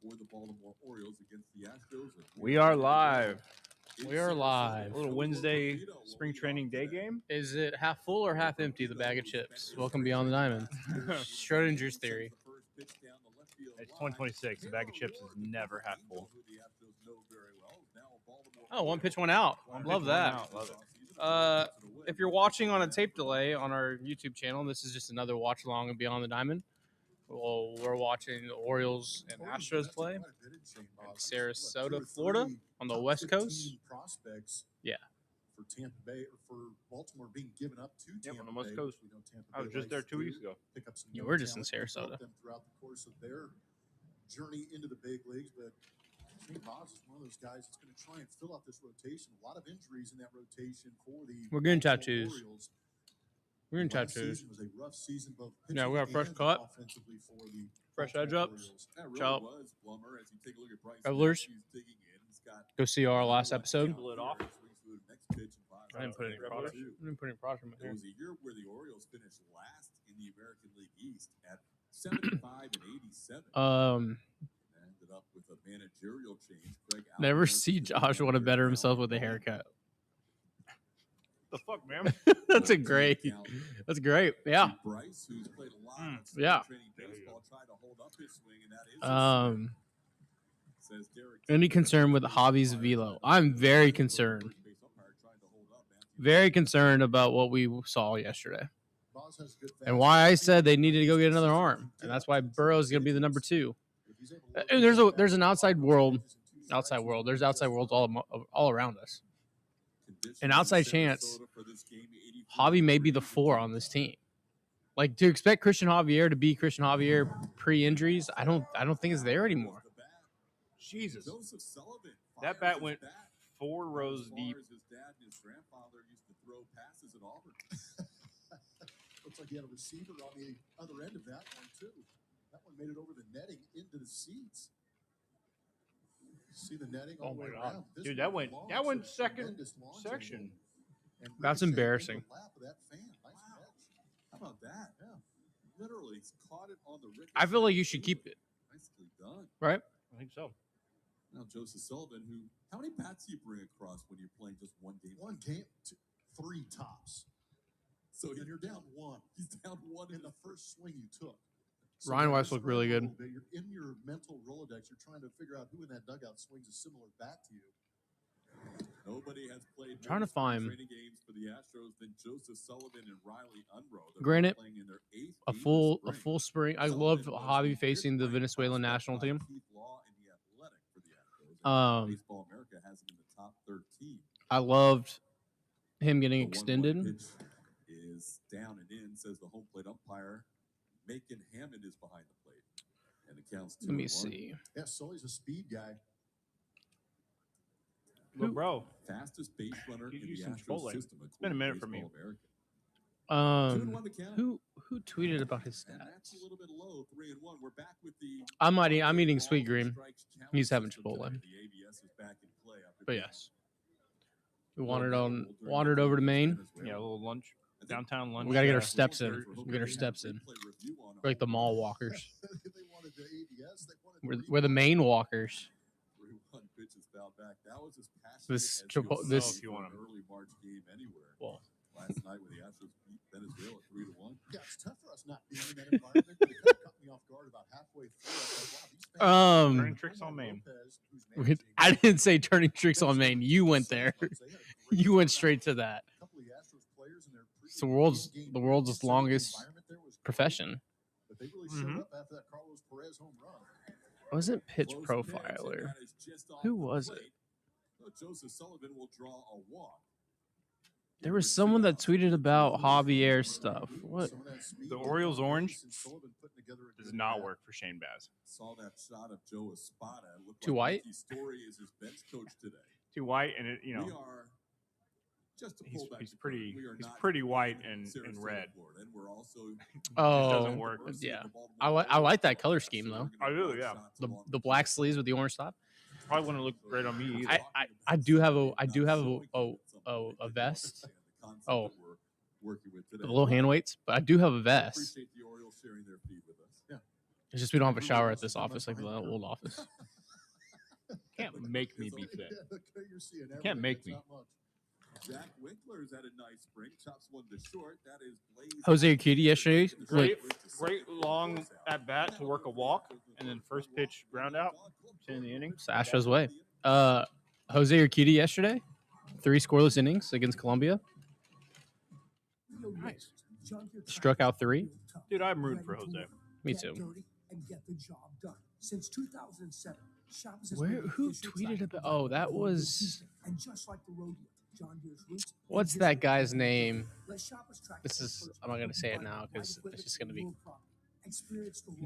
for the Baltimore Orioles against the Astros. We are live. We are live. A little Wednesday spring training day game. Is it half full or half empty, the bag of chips? Welcome Beyond the Diamond. Schrodinger's theory. It's 2026. The bag of chips is never half full. Oh, one pitch, one out. Love that. Love it. If you're watching on a tape delay on our YouTube channel, this is just another watch along of Beyond the Diamond. Well, we're watching the Orioles and Astros play in Sarasota, Florida, on the West Coast. Yeah. For Tampa Bay or for Baltimore being given up to Tampa on the West Bay, Coast. I was just there 2 weeks ago. Yeah, we're just in Sarasota. Them throughout the course of their journey into the big leagues, but St. Boz is one of those guys that's going to try and fill out this rotation. A lot of injuries in that rotation for the We're getting Baltimore tattoos. Orioles. We're in Last tattoos. season was a rough season, both Yeah, we got a fresh pitching cut. and offensively for the Fresh Baltimore edge ups. Orioles. That really Chop. was, Blummer, as you take a look at Bryce Revelers. He's digging in. He's got Go see our last episode. Pull it off. I didn't put any product. I didn't put any product in my It hair. was a year where the Orioles finished last in the American League East at 75 and 87. Ended up with a managerial change. Greg Never Alvarez see took Josh over want to here better now. himself with a haircut. The fuck, man? That's a great. That's great. Yeah. Bryce, who's played a lot of Yeah. training baseball, tried to hold up his swing, and that is his swing. Says Derek. Any concern with Javi's velo? I'm very concerned. Very concerned about what we saw yesterday, and why I said they needed to go get another arm, and that's why Burrow's going to be the number 2. And there's an outside world. There's outside worlds all around us. An outside chance, Javi may be the 4 on this team. Like, to expect Christian Javier to be Christian Javier pre-injuries, I don't think it's there anymore. Jesus. That bat went 4 rows deep. His dad and his grandfather used to throw passes at Auburn. Looks like he had a receiver on the other end of that one, too. That one made it over the netting into the seats. See the netting all the way around. This Dude, that went second tremendous launch section. and That's ricocheted embarrassing. into the lap of that fan. Nice catch. How about that? Yeah. Literally, he's caught it on the ricochet. I feel like you should keep it, Nicely done. right? I think so. Now, Joseph Sullivan, how many bats do you bring across when you're playing just one game? One game, 3 tops. So you're down 1. He's down 1 in the first swing you took. So Ryan that Weiss was looked really spread a good. little bit. You're in your mental Rolodex. You're trying to figure out who in that dugout swings a similar bat to you. Nobody has played Trying to more find training games for the Astros than Joseph Sullivan and Riley Unruh. They're Granted, playing in their 8th a game full of spring. spring. I love Javi facing the Venezuelan national team. Keith Law and the Athletic for the Astros. And Baseball America has him in the top 13. I loved him getting The 1-1 extended. pitch is down and in, says the home plate umpire. Macon Hammond is behind the plate. And it counts 2-1. Let me see. Yeah, Sully's a speed guy. Well, bro, Fastest base runner Give in you the some Astros Chipotle. system. It's been a minute for me. America. 2-1 the count. Who tweeted about his And that's stats? a little bit low, 3-1. We're back with the I'm eating sweet green. strikes challenge He's having system Chipotle. today. The ABS is back in play after But being yes, we wandered over to Maine. yeah, a little lunch, downtown lunch. We gotta get our steps in. We get our steps in. We're like the mall walkers. They wanted the ABS. They wanted We're the Maine walkers. 3-1 pitches fouled back. That was as passionate This as Chipo- you'll this- see If you want an 'em. early March game anywhere. Well, Last night when the Astros beat Venezuela 3-1. Yeah, it's tough for us not being in that environment. But it kind of caught me off guard about halfway through. I was like, wow, these fans- Turning tricks on Maine. Lopez, who's managing- I didn't say turning tricks on Maine. You went there. You went straight to that. A couple of the Astros players in their It's the world's pregame longest environment there was great, profession. but they really showed up after that Carlos Perez home run. Wasn't pitch Close pitch, and profiler? that is just off Who the was plate. it? So Joseph Sullivan will draw a walk. There was someone that tweeted about Javier stuff. What? Some of that speed The that Orioles Perez orange and Sullivan putting together a does good not bat. work for Shane Baz. Saw that shot of Joe Espada. It looked Too like white? Mickey Story is his bench coach today. Too white, and it, We are just to he's- pull back he's the curtain, pretty- we are he's not pretty white in and Sarasota, red. Florida, and we're also Oh, doesn't work. yeah. I like that color scheme though. I do, yeah. The black sleeves with the orange top. Probably wouldn't look great on me either. I do have a vest. Oh. Working with today. The little hand weights, but I do have a vest. Appreciate the Orioles sharing their feed with us. Yeah. It's just we don't have a shower at this office like the old office. Can't make me be fit. Can't make me. Jack Winkler's had a nice spring. Chops one to short. That is Blaze. Jose Urquidy yesterday. Great long at bat to work a walk, and then first pitch ground out in the inning. It's the Astros way. Jose Urquidy yesterday, 3 scoreless innings against Colombia. Nice. Struck out 3. Dude, I'm rooting for Jose. Me too. And get the job done. Since 2007, Who tweeted about? Oh, that was. And just like the rodeo, John Deere's roots. What's that guy's name? This is. I'm not gonna say it now because it's just gonna be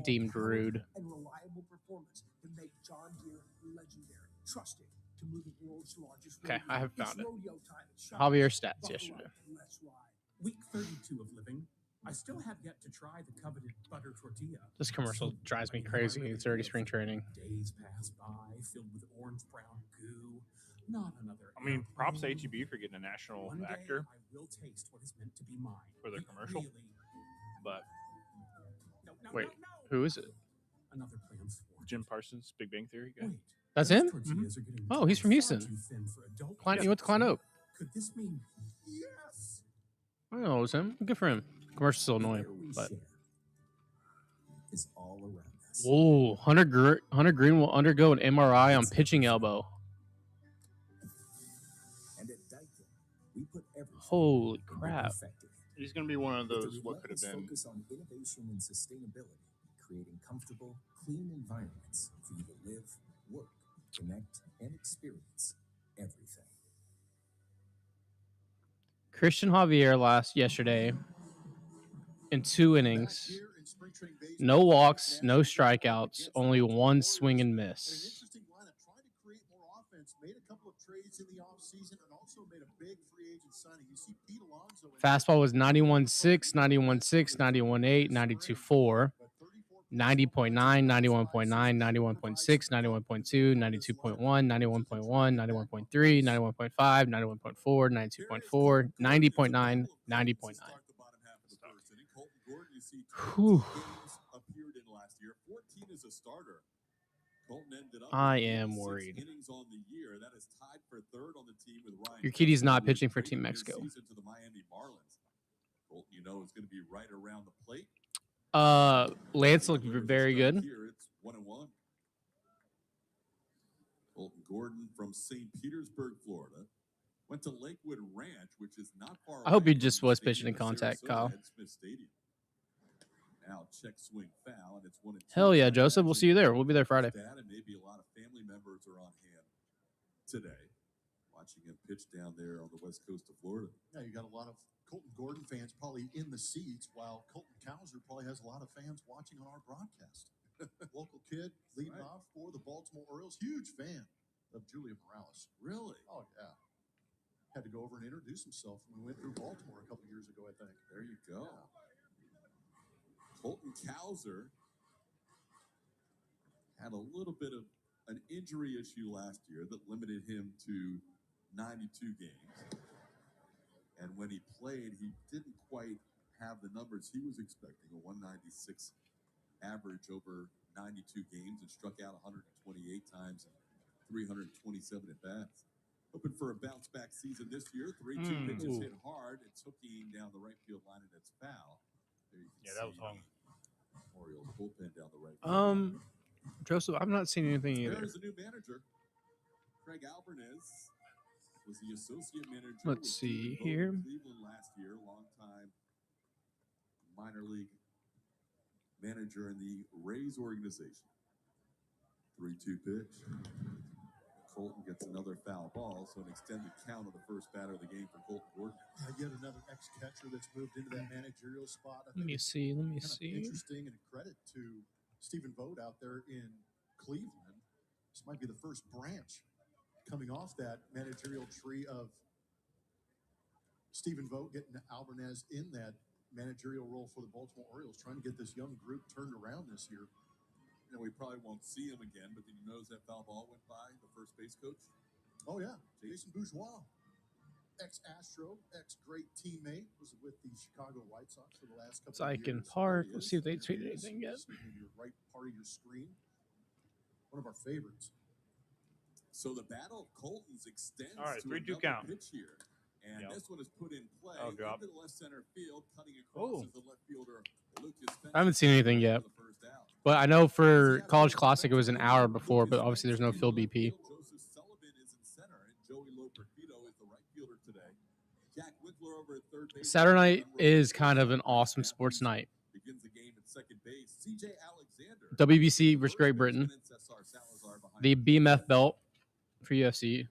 deemed rude. And reliable performance to make John Deere legendary, trusted to move the world's largest. Okay, I have found it. Rodeo time at Javier stats yesterday. Let's ride. Week 32 of living. I still have yet to try the coveted butter tortilla. This commercial drives me crazy. It's already spring training. Days pass by, filled with orange-brown goo. Not another. I mean, props to HEB for getting a national One day actor I will taste what is meant to be mine. for their commercial. Really. But Wait, who is it? Another plan's for Jim Parsons, Big Bang Theory guy. Wait, That's those him? tortillas are getting Oh, he's from far Houston. too thin for adult Klein, kids. he went to Klein Oak. Could this mean yes? I don't know it was him. Good for him. Commercial's still annoying, The air we but share is all around us. whoa, Hunter Green will undergo an MRI on pitching elbow. And at Daikin, we put everything Holy into crap! perfecting it. He's going to be one of With those a what could have relentless been. focus on innovation and sustainability, creating comfortable, clean environments for you to live, work, connect, and experience everything. Christian Javier yesterday in 2 innings, no walks, no strikeouts, only 1 swing and miss. Fastball was 91.6, 91.6, 91.8, 92.4, 90.9, 91.9, 91.6, 91.2, 92.1, 91.1, 91.3, 91.5, 91.4, 92.4, 90.9, 90.9. Whew. I am worried. Urquidy's not pitching for Team Mexico. Lance looked very good. It's 1-1. Colton Gordon from St. Petersburg, Florida, went to Lakewood Ranch, which is not far away. I hope he from just the was stadium pitching in of contact, Sarasota Kyle. at Smith Stadium. Now check swing foul, and it's 1-2. Hell yeah, Joseph. We'll see you there. We'll be there Friday. Dad and maybe a lot of family members are on hand today, watching him pitch down there on the west coast of Florida. Yeah, you got a lot of Colton Gordon fans probably in the seats, while Colton Cowser probably has a lot of fans watching on our broadcast. Local kid leading off for the Baltimore Orioles. Huge fan of Julian Morales. Really? Oh, yeah. Had to go over and introduce himself when we went through Baltimore a couple years ago, I think. There you go. Yeah. Colton Cowser had a little bit of an injury issue last year that limited him to 92 games. And when he played, he didn't quite have the numbers he was expecting, a 196 average over 92 games, and struck out 128 times and 327 at-bats. Hoping for a bounce-back season this year. 3-2 pitches hit hard. It's hooking down the right field line, and it's foul. Yeah, that was long. Orioles bullpen down the right field. Joseph, I've not seen anything either. There's a new manager. Craig Alvarez was the associate manager. Let's see here. Cleveland last year, longtime minor league manager in the Rays organization. 3-2 pitch. Colton gets another foul ball, so an extended count of the first batter of the game for Colton Gordon. Yet another ex-catcher that's moved into that managerial spot. Let me see. Interesting, and a credit to Stephen Vogt out there in Cleveland. This might be the first branch coming off that managerial tree of Stephen Vogt getting Alvarez in that managerial role for the Baltimore Orioles, trying to get this young group turned around this year. You know, we probably won't see him again, but did you notice that foul ball went by the first base coach? Oh, yeah. Jason Bourgeois. ex-Astro, ex-great teammate, was with the Chicago White Sox for the last couple Sycan of years. Park. There Let's he see if they is. tweeted There he is. anything yet. Sitting in your right part of your screen. One of our favorites. So the battle of Colton's extends All right, to 3-2 another count. pitch here. And Yep. this one is put in play Oh, drop. into the left center field, cutting across Oh. is the left fielder, Lucas Spencer. I haven't seen anything yet. For the first out. But I know for College Classic it was an hour before, but obviously there's no Phil BP. Joseph Sullivan is in center, and Joey Loperfido is the right fielder today. Jack Winkler over at third base. Saturday night is kind of an awesome sports night. Begins the game at second base. CJ Alexander. WBC versus Great Britain. The BMF belt for UFC.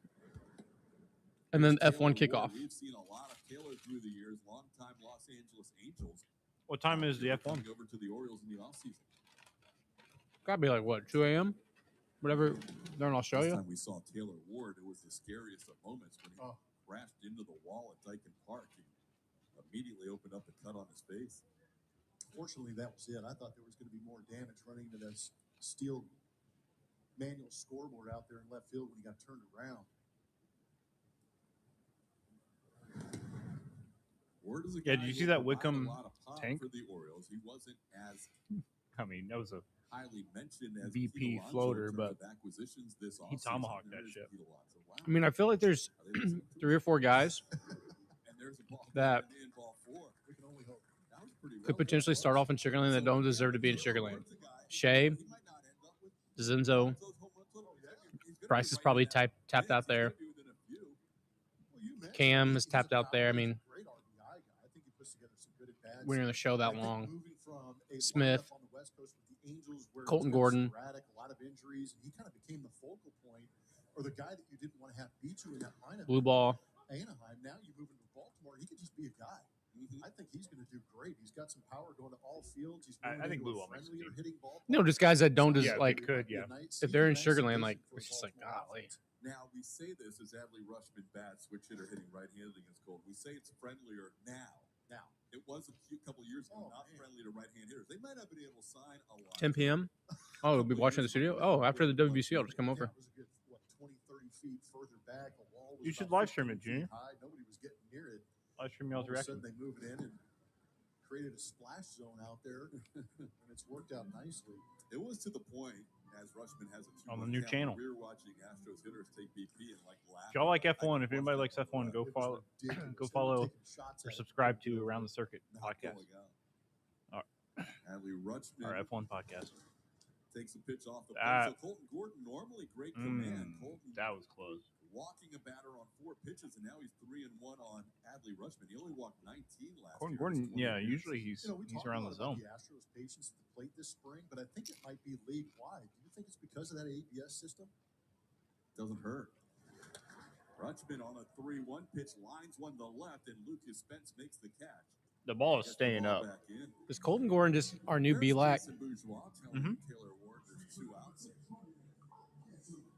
And then F1 kickoff. We've seen a lot of Taylor through the years, longtime Los Angeles Angels. What time is the F1? Coming over to the Orioles in the offseason. Gotta be like, what, 2 a.m.? Whatever. They're in Last Australia. time we saw Taylor Ward, it was the scariest of moments when he crashed into the wall at Dyken Park and immediately opened up a cut on his face. Fortunately, that was it. I thought there was going to be more damage running into that steel manual scoreboard out there in left field when he got turned around. Ward is a Yeah, guy did you who see that provided Wickham a lot of pop tank? for the Orioles? He wasn't as I mean, that was a highly mentioned as VP Pete Alonso floater, in terms but of acquisitions this he offseason. tomahawked that There's shit. Pete Alonso. Wow. I mean, I feel like there's Are they listening to 3 or 4 guys And there's a ball that in ball four. We can only hope. That was pretty could well potentially done. start off in Sugar Land that don't deserve to be in Sugar Land. Ward's a guy Shea, he might not end up with Zenzo, those home runs. He's gonna Bryce be is right probably in that tapped out mix. He's there. gonna be within a few. Well, you mentioned Cam he's is tapped a out there. I power- mean, he's a great RBI guy. I think he puts together some good at-bats. we're in the show I that think long. moving from a Smith, lineup on the West Coast with the Angels, where Colton it was Gordon. sporadic, a lot of injuries, and he kind of became the focal point or the guy that you didn't want to have beat you in that lineup. Blue ball. Anaheim. Now you move into Baltimore, he could just be a guy. I think he's going to do great. He's got some power going to all fields. He's I think into Blue a Ball makes the friendlier team. hitting ball. No, just guys that don't Yeah, like. they could, yeah. If they're in Sugar Land, like, it's just like, golly. Now we say this as Adley Rutschman bats, switch hitter hitting right-handed against Colton. We say it's friendlier now. It was a couple years ago, not friendly to right-hand hitters. They might not have been able to sign a lot. 10 p.m. Oh, we'll be watching the studio. Oh, after the WBC, I'll just come over. Yeah, it was a good, 20, 30 feet further back. The wall was You should about live stream 15 it, Junior. feet high. Nobody was getting near it. Live stream All y'all's of a sudden, reaction. they move it in and created a splash zone out there, and it's worked out nicely. It was to the point, as Rutschman has a On the new channel. We were watching Astros hitters take BP and laugh. If y'all like F1, if anybody likes F1, go It was follow ridiculous. go They were follow taking shots or at it. subscribe to Around the Circuit podcast. All Adley Rutschman Our F1 podcast. takes a pitch off the Ah. plate. So Colton Gordon, normally great command. Colton That was close. walking a batter on 4 pitches, and now he's 3-1 on Adley Rutschman. He only walked 19 last Colton year. Gordon, His 20 yeah, years. usually he's We talk around a the lot about zone. The Astros' patience at the plate this spring, but I think it might be league-wide. Do you think it's because of that ABS system? Doesn't hurt. Rutschman on a 3-1 pitch, lines one to left, and Lucas Spence makes the catch. The ball is Gets the staying ball up. back in. Is Colton Gordon just our new There's B-Lac? Jason Bourgeois telling Mhm. Taylor Ward there's 2 outs.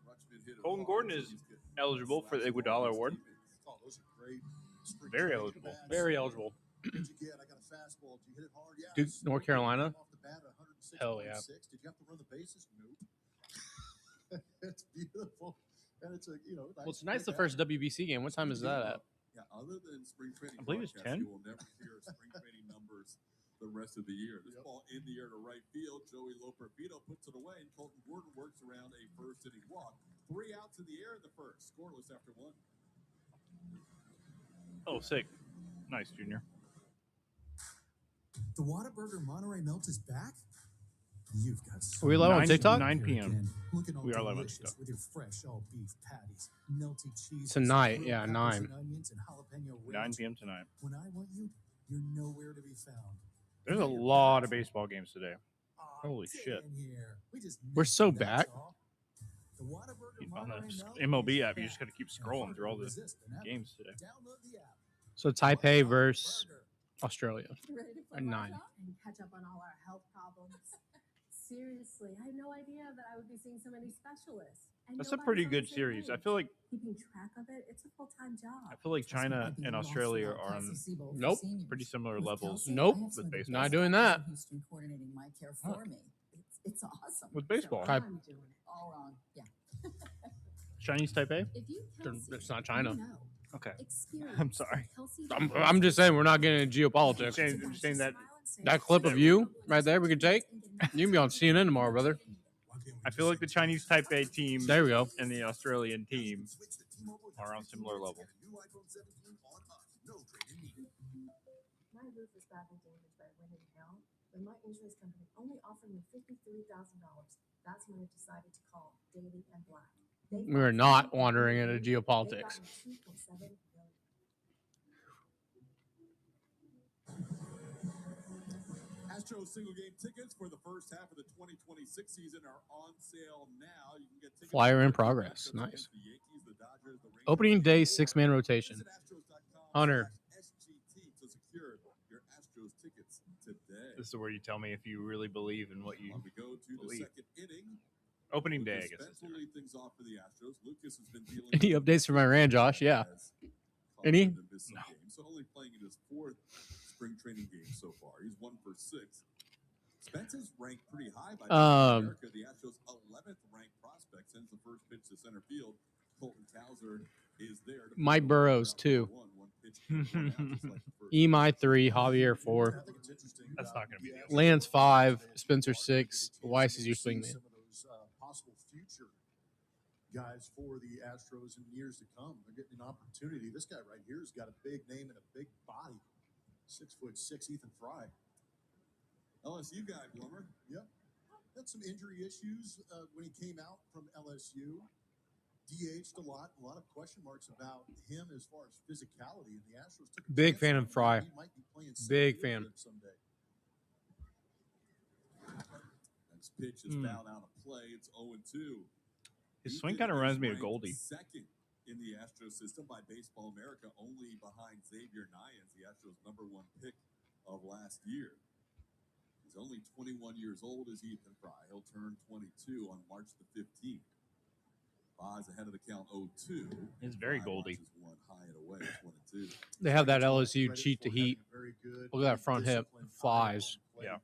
Rutschman hit it Colton hard, Gordon so is he's getting eligible for the slashed Iguodala ball his Award. teammates. Oh, those are great. spring Very training eligible. bats. Very eligible. What'd you get? I got a fastball. Did you hit it hard? Yeah. Duke, North Carolina? Off the bat, 106.6. Hell yeah. Did you have to run the bases? Nope. It's beautiful. And it's a, nice Well, tonight's the quick first WBC game. What time is that at? Yeah, other than spring training, I believe it's broadcasts, 10. You will never hear spring training numbers the rest of the year. This Yep. ball in the air to right field. Joey Loperfido puts it away, and Colton Gordon works around a first inning walk. 3 outs in the air in the first, scoreless after 1. Oh, sick. Nice, Junior. The Whataburger Monterey Melt is back? You've got so Are we live on 9 TikTok? 9 p.m. Looking all We are live on delicious TikTok. with your fresh all beef patties, melty cheese, Tonight, grilled yeah, peppers 9. and onions, and jalapeno 9 ranch. p.m. tonight. When I want you, you're nowhere to be found. There's a lot of baseball games today. Aw, Holy get shit. in here. We just We're missed so you, that's back. all. The Whataburger On Monterey the Melt MLB is app, you back just got to keep and scrolling harder through all to the resist than ever. games today. Download the app. So Taipei Whataburger. versus Australia. Ready to play At 9. Mahjong and catch up on all our health problems. Seriously, I had no idea that I would be seeing so many specialists. And That's a nobody's pretty on the good same series. I page. feel like Keeping track of it, it's a full-time job. China and Australia are on Nope. pretty similar levels. Nope. with baseball. Not doing that. Houston coordinating my care Huh. for me. It's awesome. With baseball. So I'm doing it. All wrong. Yeah. Chinese Taipei? If you They're- Kelsey, it's not China. you know. Okay. Experience I'm sorry. Kelsey I'm just saying we're not getting into geopolitics. I'm saying that That clip of you right there we can take. You can be on CNN tomorrow, brother. I feel like the Chinese Taipei team There we go. and the Australian team are on similar level. My roof is badly damaged by wind and hail, but my insurance company only offered me $53,000. That's when I decided to call Daily and Black. We're not wandering into geopolitics. Astros single game tickets for the first half of the 2026 season are on sale now. You can get tickets Flyer in progress. Nice. Opening day 6-man rotation. Hunter. SGT to secure your Astros tickets today. This is where you tell me if you really believe in what you We go to believe. the second inning. Opening day, I guess. Spence will lead things off for the Astros. Lucas has been dealing Any updates from Iran, Josh? Yeah. Any? No. So only playing in his 4th spring training game so far. He's 1 for 6. Spence is ranked pretty high by America. The Astros' 11th ranked prospect sends the first pitch to center field. Colton Cowser is there. Mike Burrows 2. Emai 3, Javier 4. That's not going to be the Lance 5, Spencer 6, Weiss is your swingman. Some of those possible future guys for the Astros in years to come. They're getting an opportunity. This guy right here has got a big name and a big body. 6'6", Ethan Fry. LSU guy, Blummer. Yep. Had some injury issues when he came out from LSU. DH'd a lot of question marks about him as far as physicality. And the Astros took a Big chance fan on of Fry. him. He might be playing Big center field fan. someday. Next pitch is fouled out of play. It's 0-2. His swing kind of reminds me of Goldie. Second in the Astros system by Baseball America, only behind Xavier Nyans, the Astros' #1 pick of last year. He's only 21 years old as Ethan Fry. He'll turn 22 on March the 15th. Boz ahead of the count 0-2. He's very Goldie. One high and away. It's 1-2. They have that LSU cheat to heat. Look at that front hip. Flies. Yeah.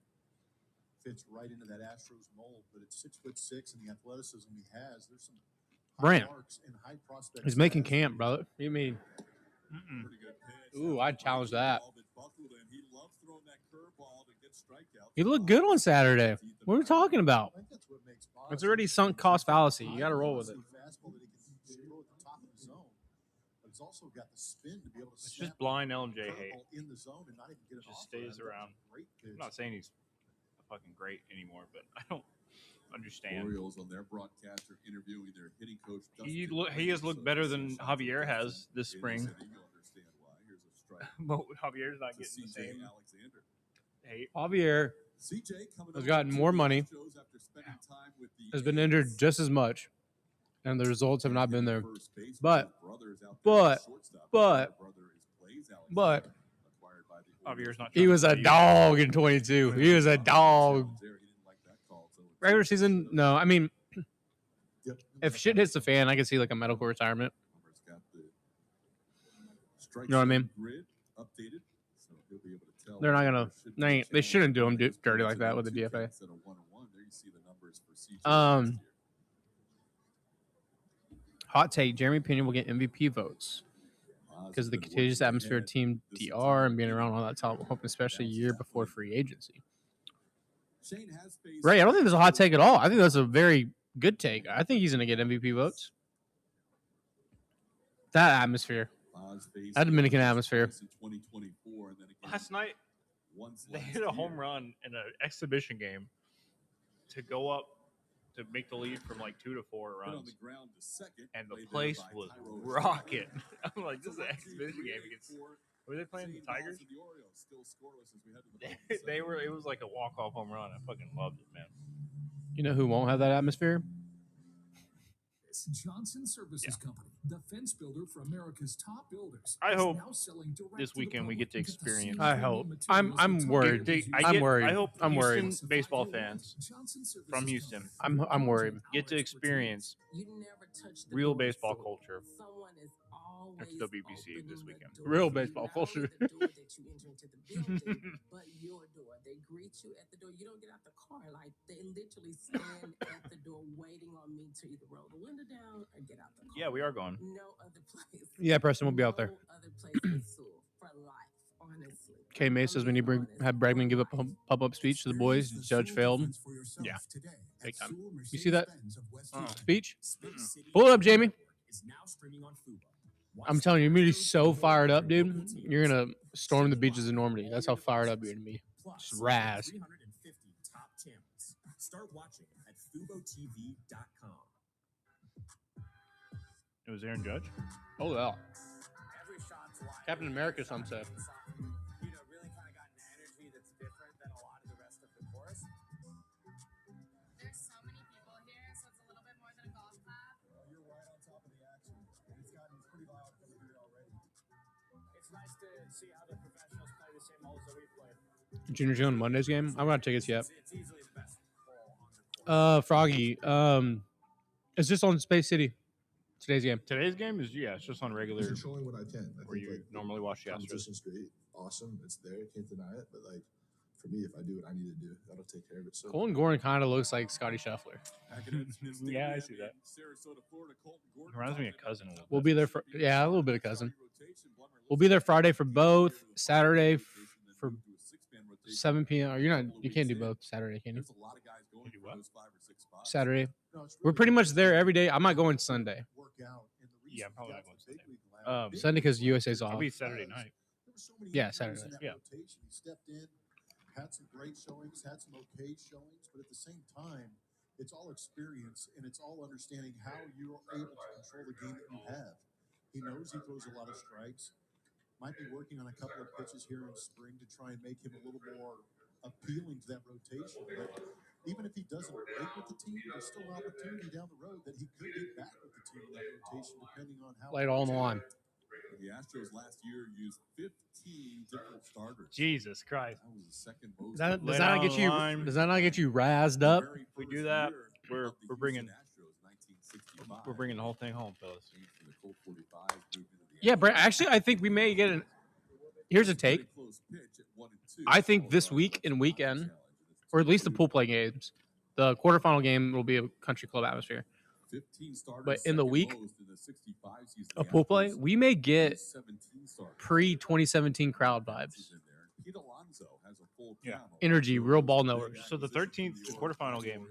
Fits right into that Astros mold, but it's 6'6", and the athleticism he has. There's some Brand. and high prospects. He's making camp, brother. You mean? Pretty good pitch. Ooh, I'd challenge that. He loves throwing that curveball to get strikeouts. He looked good on Saturday. What are we talking about? It's already sunk cost fallacy. You got to roll with it. Fastball that he can throw at the top of the zone, but he's also got the spin to be able to. It's just blind LMJ hate. In the zone and not even get it Just off. stays around. I'm not saying he's fucking great anymore, but I don't understand. Orioles on their broadcaster interviewing their hitting coach. He has looked better than Javier has this spring. But Javier's not getting the same hate. Javier has gotten more money, has been injured just as much, and the results have not been there. But Javier's not. he was a dog in 22. He was a dog. Regular season, no. I mean, if shit hits the fan, I can see like a medical retirement. You know what I mean? They're not gonna. They shouldn't do him dirty like that with the DFA. Hot take: Jeremy Pena will get MVP votes because of the contagious atmosphere of Team DR and being around all that talent. Hoping especially a year before free agency. Ray, I don't think there's a hot take at all. I think that's a very good take. I think he's gonna get MVP votes. That atmosphere. That Dominican atmosphere. Last night, they hit a home run in an exhibition game to go up to make the lead from like 2 to 4 runs. And the place was rocking. I'm like, this is an exhibition game against. Were they playing the Tigers? They were. It was like a walk-off home run. I fucking loved it, man. You know who won't have that atmosphere? Johnson Services Company, the fence builder for America's top builders. I hope this weekend we get to experience. I hope. I'm worried. I'm worried. I hope I'm worried. Houston baseball fans from Houston. I'm worried. Get to experience real baseball culture That's WBC this weekend. Real baseball culture. The door that you enter into the building, but your door. They greet you at the door. You don't get out the car. Like, they literally stand at the door waiting on me to either roll the window down or get out the car. Yeah, we are going. No other place. Yeah, Preston will be out there. No other place in Sewell for life, honestly. K. May says we need to have Bregman give a pop-up speech to the boys. Judge failed. Yeah, big time. You see that speech? Pull it up, Jamie. I'm telling you, you're going to be so fired up, dude. You're going to storm the beaches of Normandy. That's how fired up you're going to be. Just razz. 350 top channels. Start watching at FuboTV.com. It was Aaron Judge. Oh, yeah. Captain America, some say. You know, really kind of got an energy that's different than a lot of the rest of the chorus. There's so many people here, so it's a little bit more than a golf clap. You're right on top of the action. It's gotten pretty loud coming here already. It's nice to see how the professionals play the same holes that we play. Junior's going Monday's game? I'm not tickets yet. It's easily the best hole on the course. Froggy. It's just on Space City. Today's game. Today's game is it's just on regular. I'm showing what I can. Where you normally watch the Astros. Competition's great, awesome. It's there, can't deny it. But like for me, if I do what I need to do, that'll take care of it. So Colton Gordon kind of looks like Scotty Scheffler. Yeah, I see that. Reminds me of cousin. A little We'll bit. be there for a little bit of cousin. We'll be there Friday for both. Saturday for 7 p.m. Or you can't do both Saturday, can you? You do what? Saturday. We're pretty much there every day. I might go on Sunday. Yeah, I'm probably not going Sunday. Sunday because USA's I'll off. be Saturday night. Yeah, Saturday night. Yeah. He stepped in, had some great showings, had some okay showings, but at the same time, it's all experience and it's all understanding how you're able to control the game that you have. He knows he throws a lot of strikes. Might be working on a couple of pitches here in spring to try and make him a little more appealing to that rotation. But even if he doesn't break with the team, there's still an opportunity down the road that he could get back with the team in that rotation, depending on how. Lay it all on the line. The Astros last year used 15 different starters. Jesus Christ. That was the second most. Does that not get you razzed up? If we do that, we're bringing the whole thing home, fellas. Yeah, Brent. Actually, I think we may get an. Here's a take. I think this week and weekend, or at least the pool play games, the quarterfinal game will be a country club atmosphere. But in the week of pool play, we may get pre-2017 crowd vibes. Yeah. Energy, real ball knowers. So the 13th, the quarterfinal game.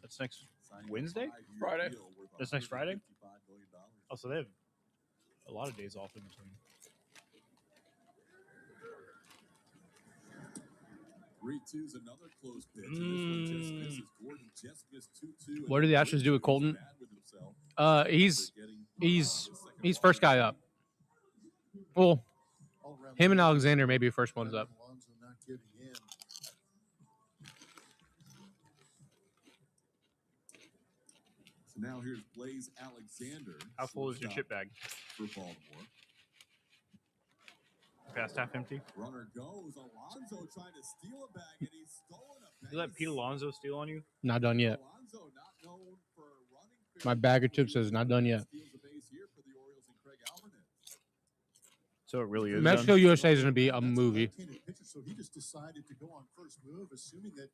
That's next Wednesday? Friday. That's next Friday? Oh, so they have a lot of days off in between. 3-2's another close pitch. And this one just misses. Gordon just missed 2-2. What do the Astros do with Colton? He's first guy up. Well, him and Alexander may be first ones up. So now here's Blaze Alexander. How full is your chip bag? For Baltimore. Past half empty. Runner goes. Alonso trying to steal a bag, and he's stolen a bag. You let Pete Alonso steal on you? Not done yet. Alonso not known for running. My bag of chips says not done yet. Steals a base here for the Orioles and Craig Alvarez. So it really is. Mexico USA is going to be a movie. So he just decided to go on first move, assuming that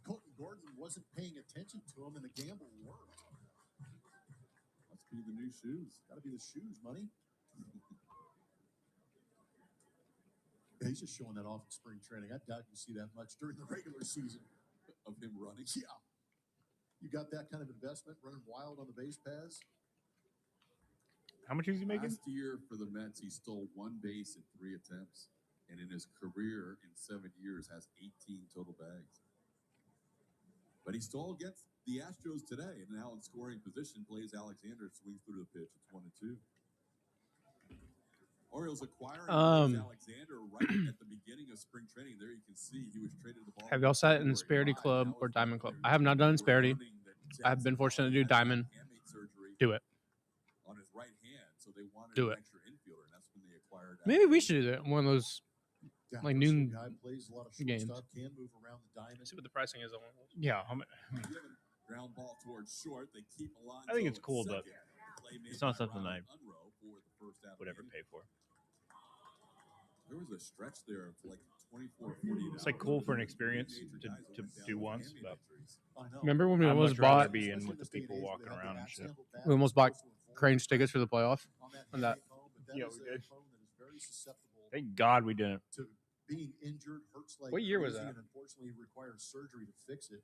Colton Gordon wasn't paying attention to him, and the gamble worked. Must be the new shoes. Got to be the shoes, money. Yeah, he's just showing that off in spring training. I doubt you see that much during the regular season of him running. Yeah. You got that kind of investment running wild on the base paths? How much is he making? Last year for the Mets, he stole one base in 3 attempts. And in his career in 7 years has 18 total bags. But he stole against the Astros today. And now in scoring position, Blaze Alexander swings through the pitch. It's 1-2. Orioles acquiring Alexander right at the beginning of spring training. There you can see he was traded the ball. Have y'all sat in Disparity Club or Diamond Club? I have not done Disparity. I've been fortunate to do Diamond. Do it. On his right hand, so they wanted Do an it. extra infielder, and that's when they acquired. Maybe we should do that. One of those like noon Guy plays a lot of games. shortstop, can move around the diamond. See what the pricing is on one of those. Yeah. Ground ball towards short. They keep Alonso I think it's cool, but second. Play made it's not by something Ronald I Unruh for the first out. would ever pay for. There was a stretch there of like 24, 40. It's like cool for an experience to do once, but remember when we I'd almost much rather bought be in with the people walking around and shit. we almost bought Crane's tickets for the playoff? And that Yeah, we did. Thank God we didn't. Being injured hurts like What year was crazy that? and unfortunately requires surgery to fix it.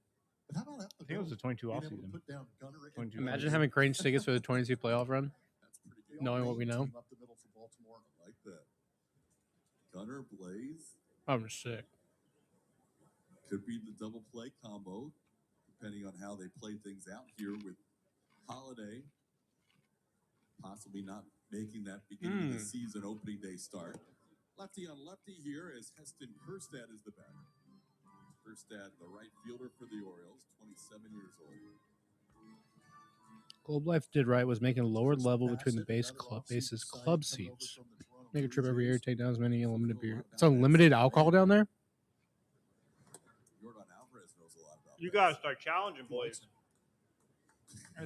But how about that? I think it was the 22 Being able to offseason. put down Gunner and 22. imagine having Crane's tickets for the 22 playoff run. That's pretty good. Knowing what we know. Up the middle for Baltimore. I like that. Gunner Blaze I'm sick. could be the double play combo, depending on how they play things out here with Holiday possibly not making that beginning of the season opening day start. Lefty on lefty here as Heston Kjerstad is the batter. Kjerstad, the right fielder for the Orioles, 27 years old. Globe Life did right was making a lower level between the bases club seats. Make a trip every year, take down as many unlimited beer. It's unlimited alcohol down there? Jordan Alvarez knows a lot about You got to start challenging, boys.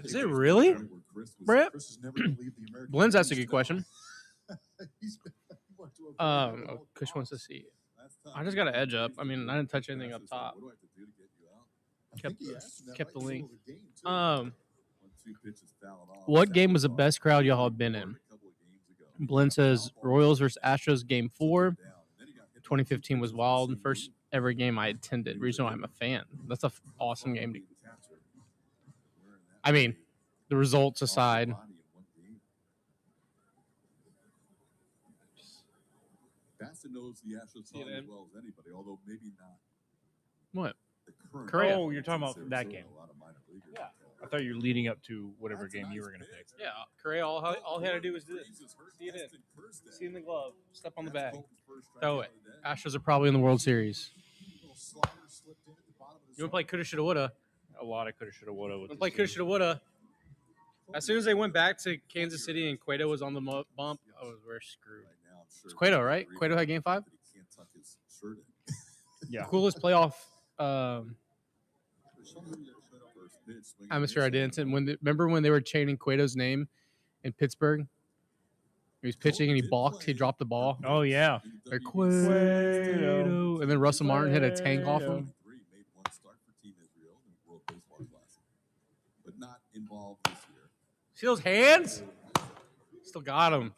Is it really? Brett? Blends asked a good question. Kush wants to see. I just got to edge up. I mean, I didn't touch anything up top. What do I have to do to get you out? Kept the link. One, two pitches fouled off. What game was the best crowd y'all have been in? Blend says Royals versus Astros game 4. 2015 was wild. First ever game I attended. Reason why I'm a fan. That's an awesome game. I mean, the results aside. Bassett knows the Astros song as well as anybody, although maybe not. What? Correa. Oh, you're talking about that game. Yeah. I thought you were leading up to whatever game you were going to pick. Yeah, Correa, all he had to do was this. See it in. See in the glove. Step on the bag. Throw it. Astros are probably in the World Series. You want to play coulda, shoulda, woulda? A lot of coulda, shoulda, woulda. Want to play coulda, shoulda, woulda? As soon as they went back to Kansas City and Cueto was on the bump, we're screwed. It's Cueto, right? Cueto had game 5? Yeah. Coolest playoff atmosphere I did. And remember when they were chanting Cueto's name in Pittsburgh? He was pitching and he balked. He dropped the ball. Oh, yeah. Like, Cueto. And then Russell Martin hit a tank off him. But not involved this year. See those hands? Still got him.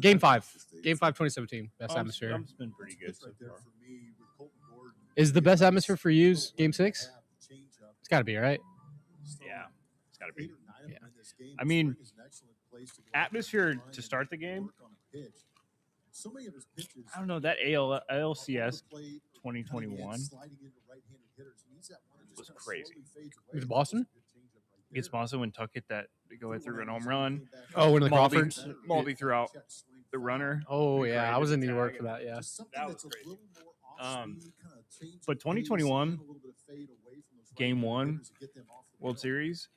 Game 5. Game 5, 2017. Best atmosphere. It's been pretty good so far. Is the best atmosphere for you Game 6? It's got to be, right? Yeah. It's got to be. Yeah. I mean, atmosphere to start the game. I don't know. That ALCS 2021 was crazy. Was it Boston? Against Boston when Tuck hit that go through an home run. Oh, when the Crawfords? Mulvey threw out the runner. Oh, yeah. I was in New York for that, yeah. That was crazy. But 2021, Game 1, World Series,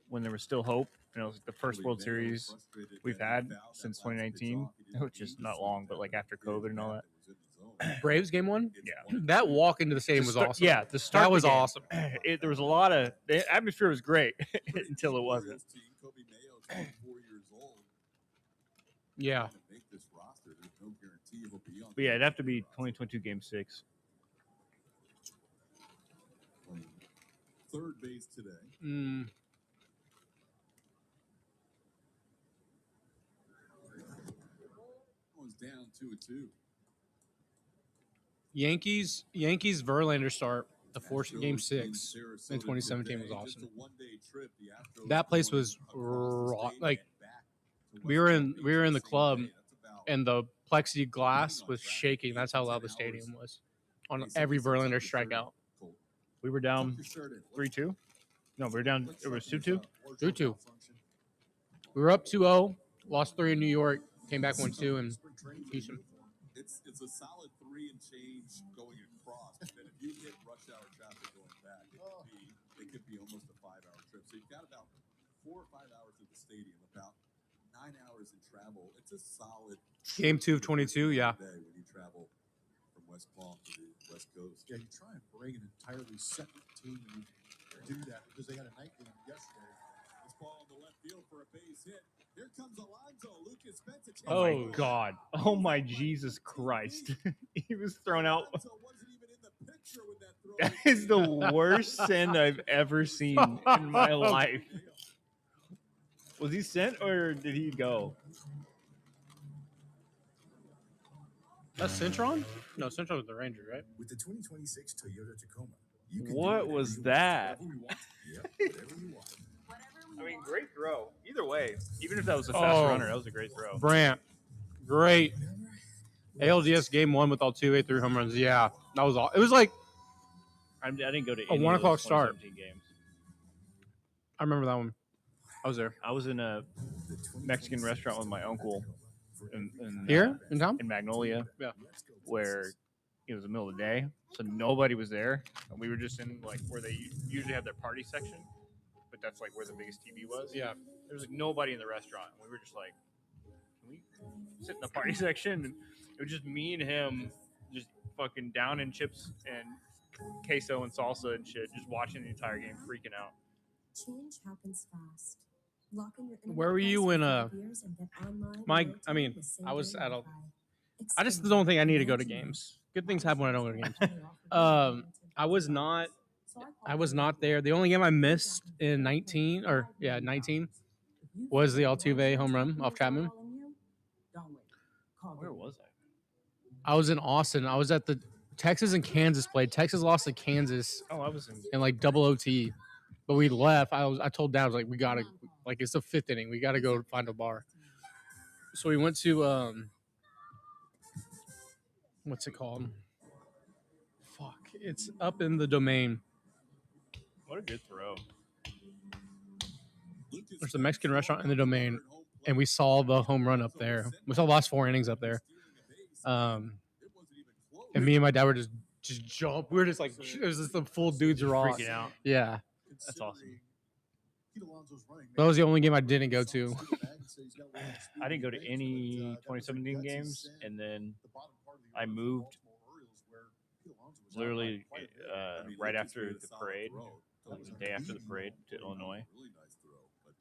when there was still hope. You know, it was the first World Series we've had since 2019, which is not long, but like after COVID and all that. Braves Game 1? Yeah. That walk into the stadium was awesome. Yeah, the start that was game, awesome. There was a lot of – the atmosphere was great until it wasn't. Yeah. But yeah, it'd have to be 2022 Game 6. Third base today. One's down 2-2. Yankees Verlander start the Game 6 in 2017 was awesome. That place was raw. Like we were in the club and the plexiglass was shaking. That's how loud the stadium was on every Verlander strikeout. We were down 3-2. No, we were down. It was 2-2. 2-2. We were up 2-0. Lost 3 in New York. Came back 1-2 in Houston. It's a solid 3 and change going across. But then if you hit rush hour traffic going back, it could be almost a 5-hour trip. So you've got about 4 or 5 hours at the stadium, about 9 hours in travel. It's a solid Game 2 of 22, yeah. When you travel from West Palm to the West Coast. Yeah, you try and bring an entirely separate team and you do that because they had a night game yesterday. It's Oh my God! Oh my Jesus Christ! He was thrown out. That is the worst send I've ever seen in my life. Was he sent or did he go? That's Centron? No, Centron was the Ranger, right? With the 2026 Toyota Tacoma, What was that? Yep, whatever you want. I mean, great throw. Either way, even if that was a fast runner, that was a great throw. Brant, great. ALDS game 1 with Altuve 3 home runs. Yeah, that was all. It was like I didn't go to a any 1 of those o'clock start. 2017 games. I remember that one. I was there. I was in a Mexican restaurant with my uncle Here in town in Magnolia. Yeah, where it was the middle of the day, so nobody was there. And we were just in like where they usually have their party section, but that's like where the biggest TV was. Yeah, there was like nobody in the restaurant. And we were just like, can we sit in the party section? And it was just me and him, just fucking down in chips and queso and salsa and shit, just watching the entire game, freaking out. Change happens fast. Lock in your where were you when I was at a. I just don't think I need to go to games. Good things happen when I don't go to games. I was not there. The only game I missed in 19 was the Altuve home run off Chapman. Where was I was in Austin. I was at the Texas and Kansas played. Texas lost to Kansas. Oh, I was in like double OT, but we left. I told Dad, I was like, we gotta, like, it's the 5th inning. We gotta go find a bar. So we went to what's it called? Fuck, it's up in the Domain. What a good throw. There's a Mexican restaurant in the Domain, and we saw the home run up there. We saw the last 4 innings up there. And me and my dad were just jump. We were just like, it was just the full dudes rock. Freaking out. Yeah. That's awesome. That was the only game I didn't go to. I didn't go to any 2017 games, and then I moved literally right after the parade, like the day after the parade, to Illinois.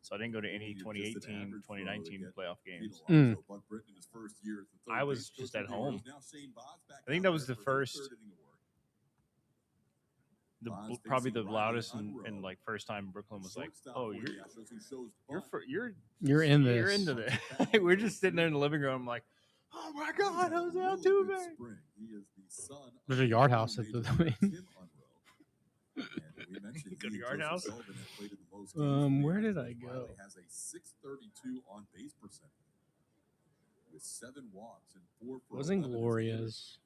So I didn't go to any 2018, 2019 playoff games. I was just at home. I think that was the first, probably the loudest and like first time Brooklyn was like, "Oh, you're in this. You're into this." We're just sitting there in the living room. I'm like, "Oh my God, Jose Altuve!" There's a yard house at the Domain. Go to Yard House. Where did I go? Has a 632 on base percentage with 7 walks and 4 for Wasn't Gloria's.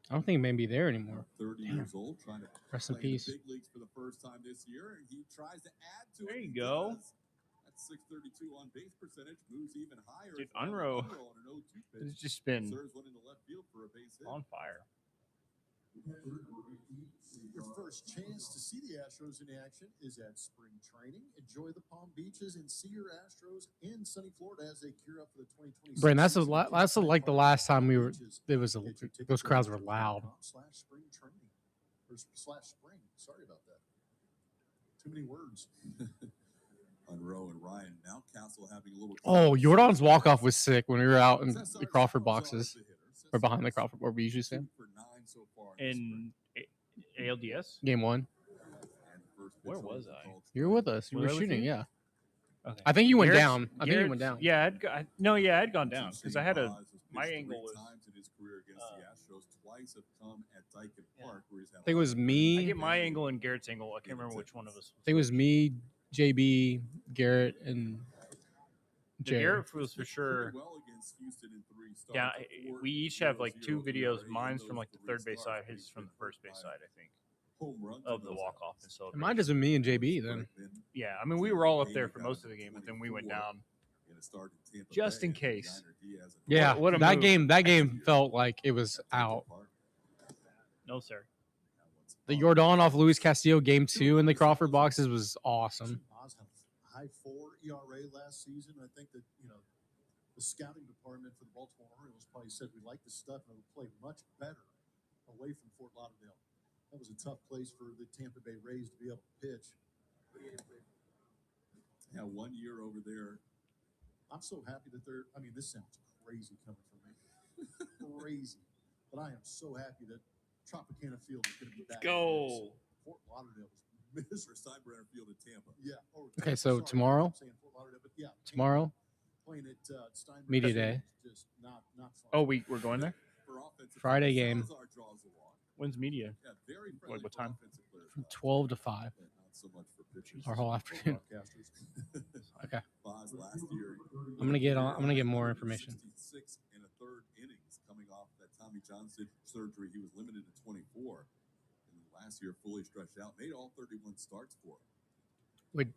I don't think it may be there anymore. 30 years old, trying to rest in play peace. The big leagues for the first time this year, and he tries to add to there it. You go. That's 632 on base percentage, moves even higher. Dude, Unro has just been on fire. Your first chance to see the Astros in action is at spring training. Enjoy the Palm Beaches and see your Astros in sunny Florida as they gear up for the 2026. Brent, that's like the last time we were. It was those crowds were loud. /spring training or /spring. Sorry about that. Too many words. Unrow and Ryan Mountcastle having a little. Oh, Jordan's walk off was sick when we were out in the Crawford boxes or behind the Crawford where we usually stand. In ALDS game 1. Where was I? You were with us. You were shooting, yeah. Okay. I think you went down. I think you went down. Yeah, I'd gone down because I had my angle was. I think it was me. I get my angle and Garrett's angle. I can't remember which one of us. I think it was me, JB, Garrett, and Jared. Garrett was for sure. Yeah, we each have like 2 videos. Mine's from like the third base side. His is from the first base side, I think, of the walk off and celebration. Mine doesn't me and JB then. Yeah, I mean we were all up there for most of the game, but then we went down just in case. Yeah, what that game felt like it was out. No, sir. The Jordan off Luis Castillo game 2 in the Crawford boxes was awesome. High 4 ERA last season. I think that the scouting department for the Baltimore Orioles probably said we like this stuff and it'll play much better away from Fort Lauderdale. That was a tough place for the Tampa Bay Rays to be able to pitch. Yeah, 1 year over there. I'm so happy that they're. I mean, this sounds crazy coming from me. Crazy. But I am so happy that Tropicana Field is going to be back. Let's go. Fort Lauderdale was First time Brenner Field in Tampa. Yeah. Okay, so tomorrow? I'm saying Fort Lauderdale, but yeah, Tomorrow? playing at Steinbrenner Media Field day. is just not fun. Oh, we're going there? Friday game. When's media? Yeah, very Like what time? From 12 to 5. Not so much for pitchers. Our whole afternoon. Okay. Boz last year. I'm gonna get more information. 66 and a third innings coming off that Tommy John surgery. He was limited to 24. And last year, fully stretched out, made all 31 starts for him. Wait,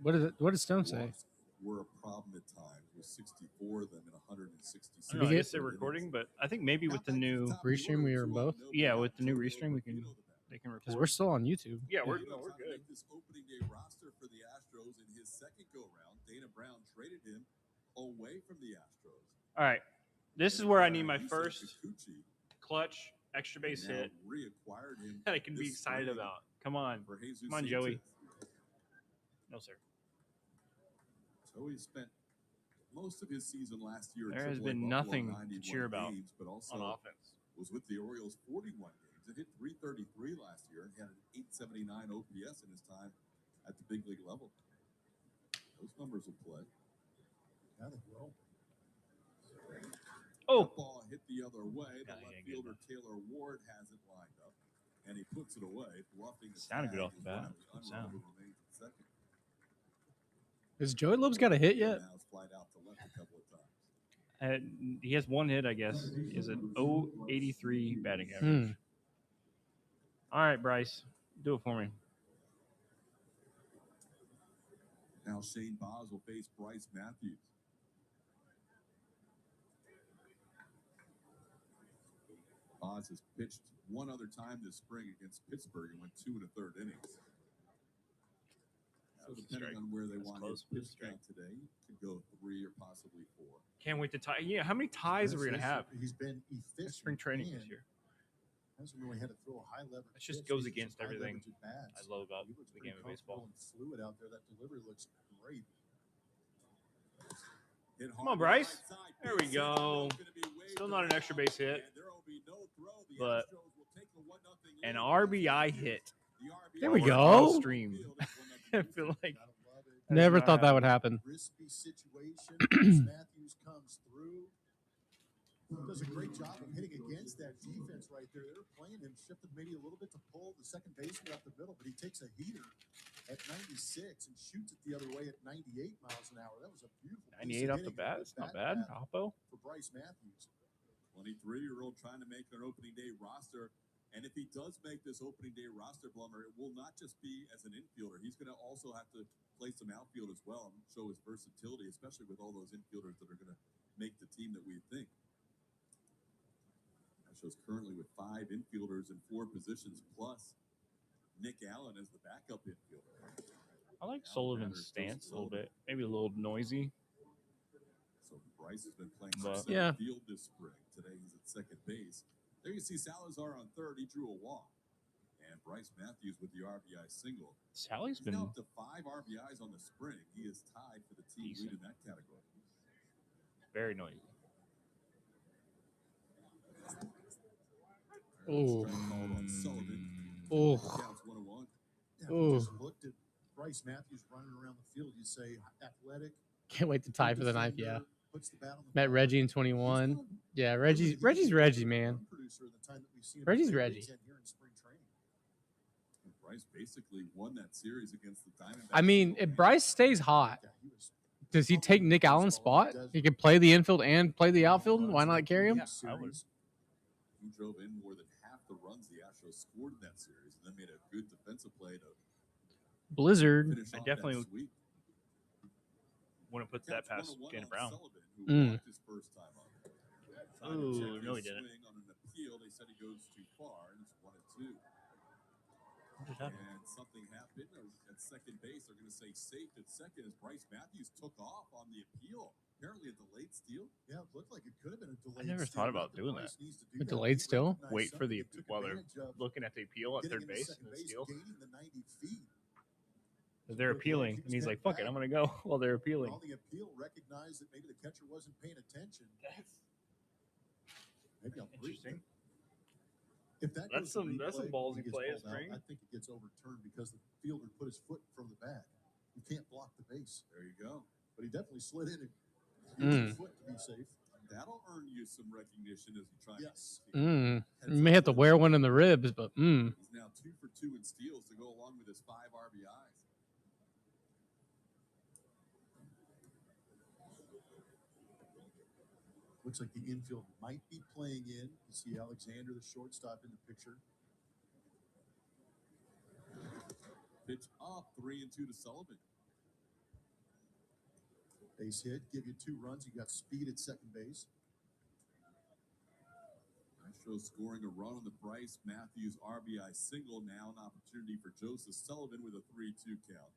what does Stone say? Walks were a problem at times with 64 of them in 166. I guess they're recording, but I think maybe with the new Restream, we were both. Yeah, with the new restream, they can record. Because we're still on YouTube. Yeah, we're good. This opening day roster for the Astros in his second go round. Dana Brown traded him away from the Astros. All right, this is where I need my first clutch extra base hit that I can be excited about. Come on, Joey. No, sir. So he spent most of his season last year. There has been nothing to cheer about but also on offense. Was with the Orioles 41 games. It hit 333 last year and he had an 879 OPS in his time at the big league level. Those numbers will play. Yeah, they will. Oh, the ball hit the other way. The left fielder Taylor Ward has it lined up, and he puts it away. Bluffing the sounded good off the bat. Sound. Has Joey Lopes got a hit yet? He has one hit, I guess. Is it 0.83 batting average? All right, Bryce, do it for me. Now Shane Boz will face Bryce Matthews. Boz has pitched one other time this spring against Pittsburgh and went 2 1/3 innings. So depending on where they want his pitch count today, could go 3 or possibly 4. Can't wait to tie. Yeah, how many ties are we gonna have? He's been efficient. Spring training this year. Hasn't really had to throw a high leverage. It just goes against everything I love about the game of baseball. Fluid out there. That delivery looks great. Come on, Bryce. There we go. Still not an extra base hit, but an RBI hit. There we go. Stream. I feel like never thought that would happen. Risky situation. Matthews comes through. Does a great job of hitting against that defense right there. They're playing him, shifted maybe a little bit to pull the second baseman up the middle, but he takes a heater at 96 and shoots it the other way at 98 miles an hour. That was a beautiful 98 off the bat. It's not bad. Oppo. For Bryce Matthews. 23-year-old trying to make their opening day roster. And if he does make this opening day roster, Blummer, it will not just be as an infielder. He's going to also have to play some outfield as well and show his versatility, especially with all those infielders that are going to make the team that we think. Astros currently with 5 infielders in 4 positions, plus Nick Allen as the backup infielder. I like Sullivan's stance a little bit. Maybe a little noisy. So Bryce has been playing yeah. field this spring. Today he's at second base. There you see Salazar on third. He drew a walk. And Bryce Matthews with the RBI single. Sally's been now up to 5 RBIs on the spring. He is tied for the team lead in that category. Very noisy. Oh. Oh. Just looked at Bryce Matthews running around the field. You say athletic. Can't wait to tie for the ninth. Yeah. Met Reggie in 21. Yeah, Reggie's Reggie, man. Reggie's Reggie. Bryce basically won that series against the Diamondbacks. I mean, if Bryce stays hot, does he take Nick Allen's spot? He could play the infield and play the outfield. Why not carry him? I would. He drove in more than half the runs the Astros scored in that series, and then made a good defensive play to Blizzard. I definitely wouldn't put that past Dana Brown. Oh, no, he didn't. On an appeal, they said he goes too far, and it's 1-2. And something happened at second base. They're going to say safe at second as Bryce Matthews took off on the appeal. Apparently a delayed steal. Yeah, it looked like it could have been a delayed steal. I never thought about doing that. A delayed steal? Wait for the while they're looking at the appeal at third base and the steal. They're appealing, and he's like, "Fuck it, I'm gonna go." While they're appealing. All the appeal recognized that maybe the catcher wasn't paying attention. Maybe I'll Interesting. If that That's goes to some replay, ballsy he gets play, called out, Spring. I think it gets overturned because the fielder put his foot from the bag. You can't block the base. There you go. But he definitely slid in and used his foot to be safe. That'll earn you some recognition as you try. Yes. You may have to wear one in the ribs, but He's now 2 for 2 in steals to go along with his 5 RBIs. Looks like the infield might be playing in. You see Alexander, the shortstop, in the picture. Pitch up, 3-2 to Sullivan. Base hit, give you 2 runs. You got speed at second base. Astros scoring a run on the Bryce Matthews RBI single. Now an opportunity for Joseph Sullivan with a 3-2 count.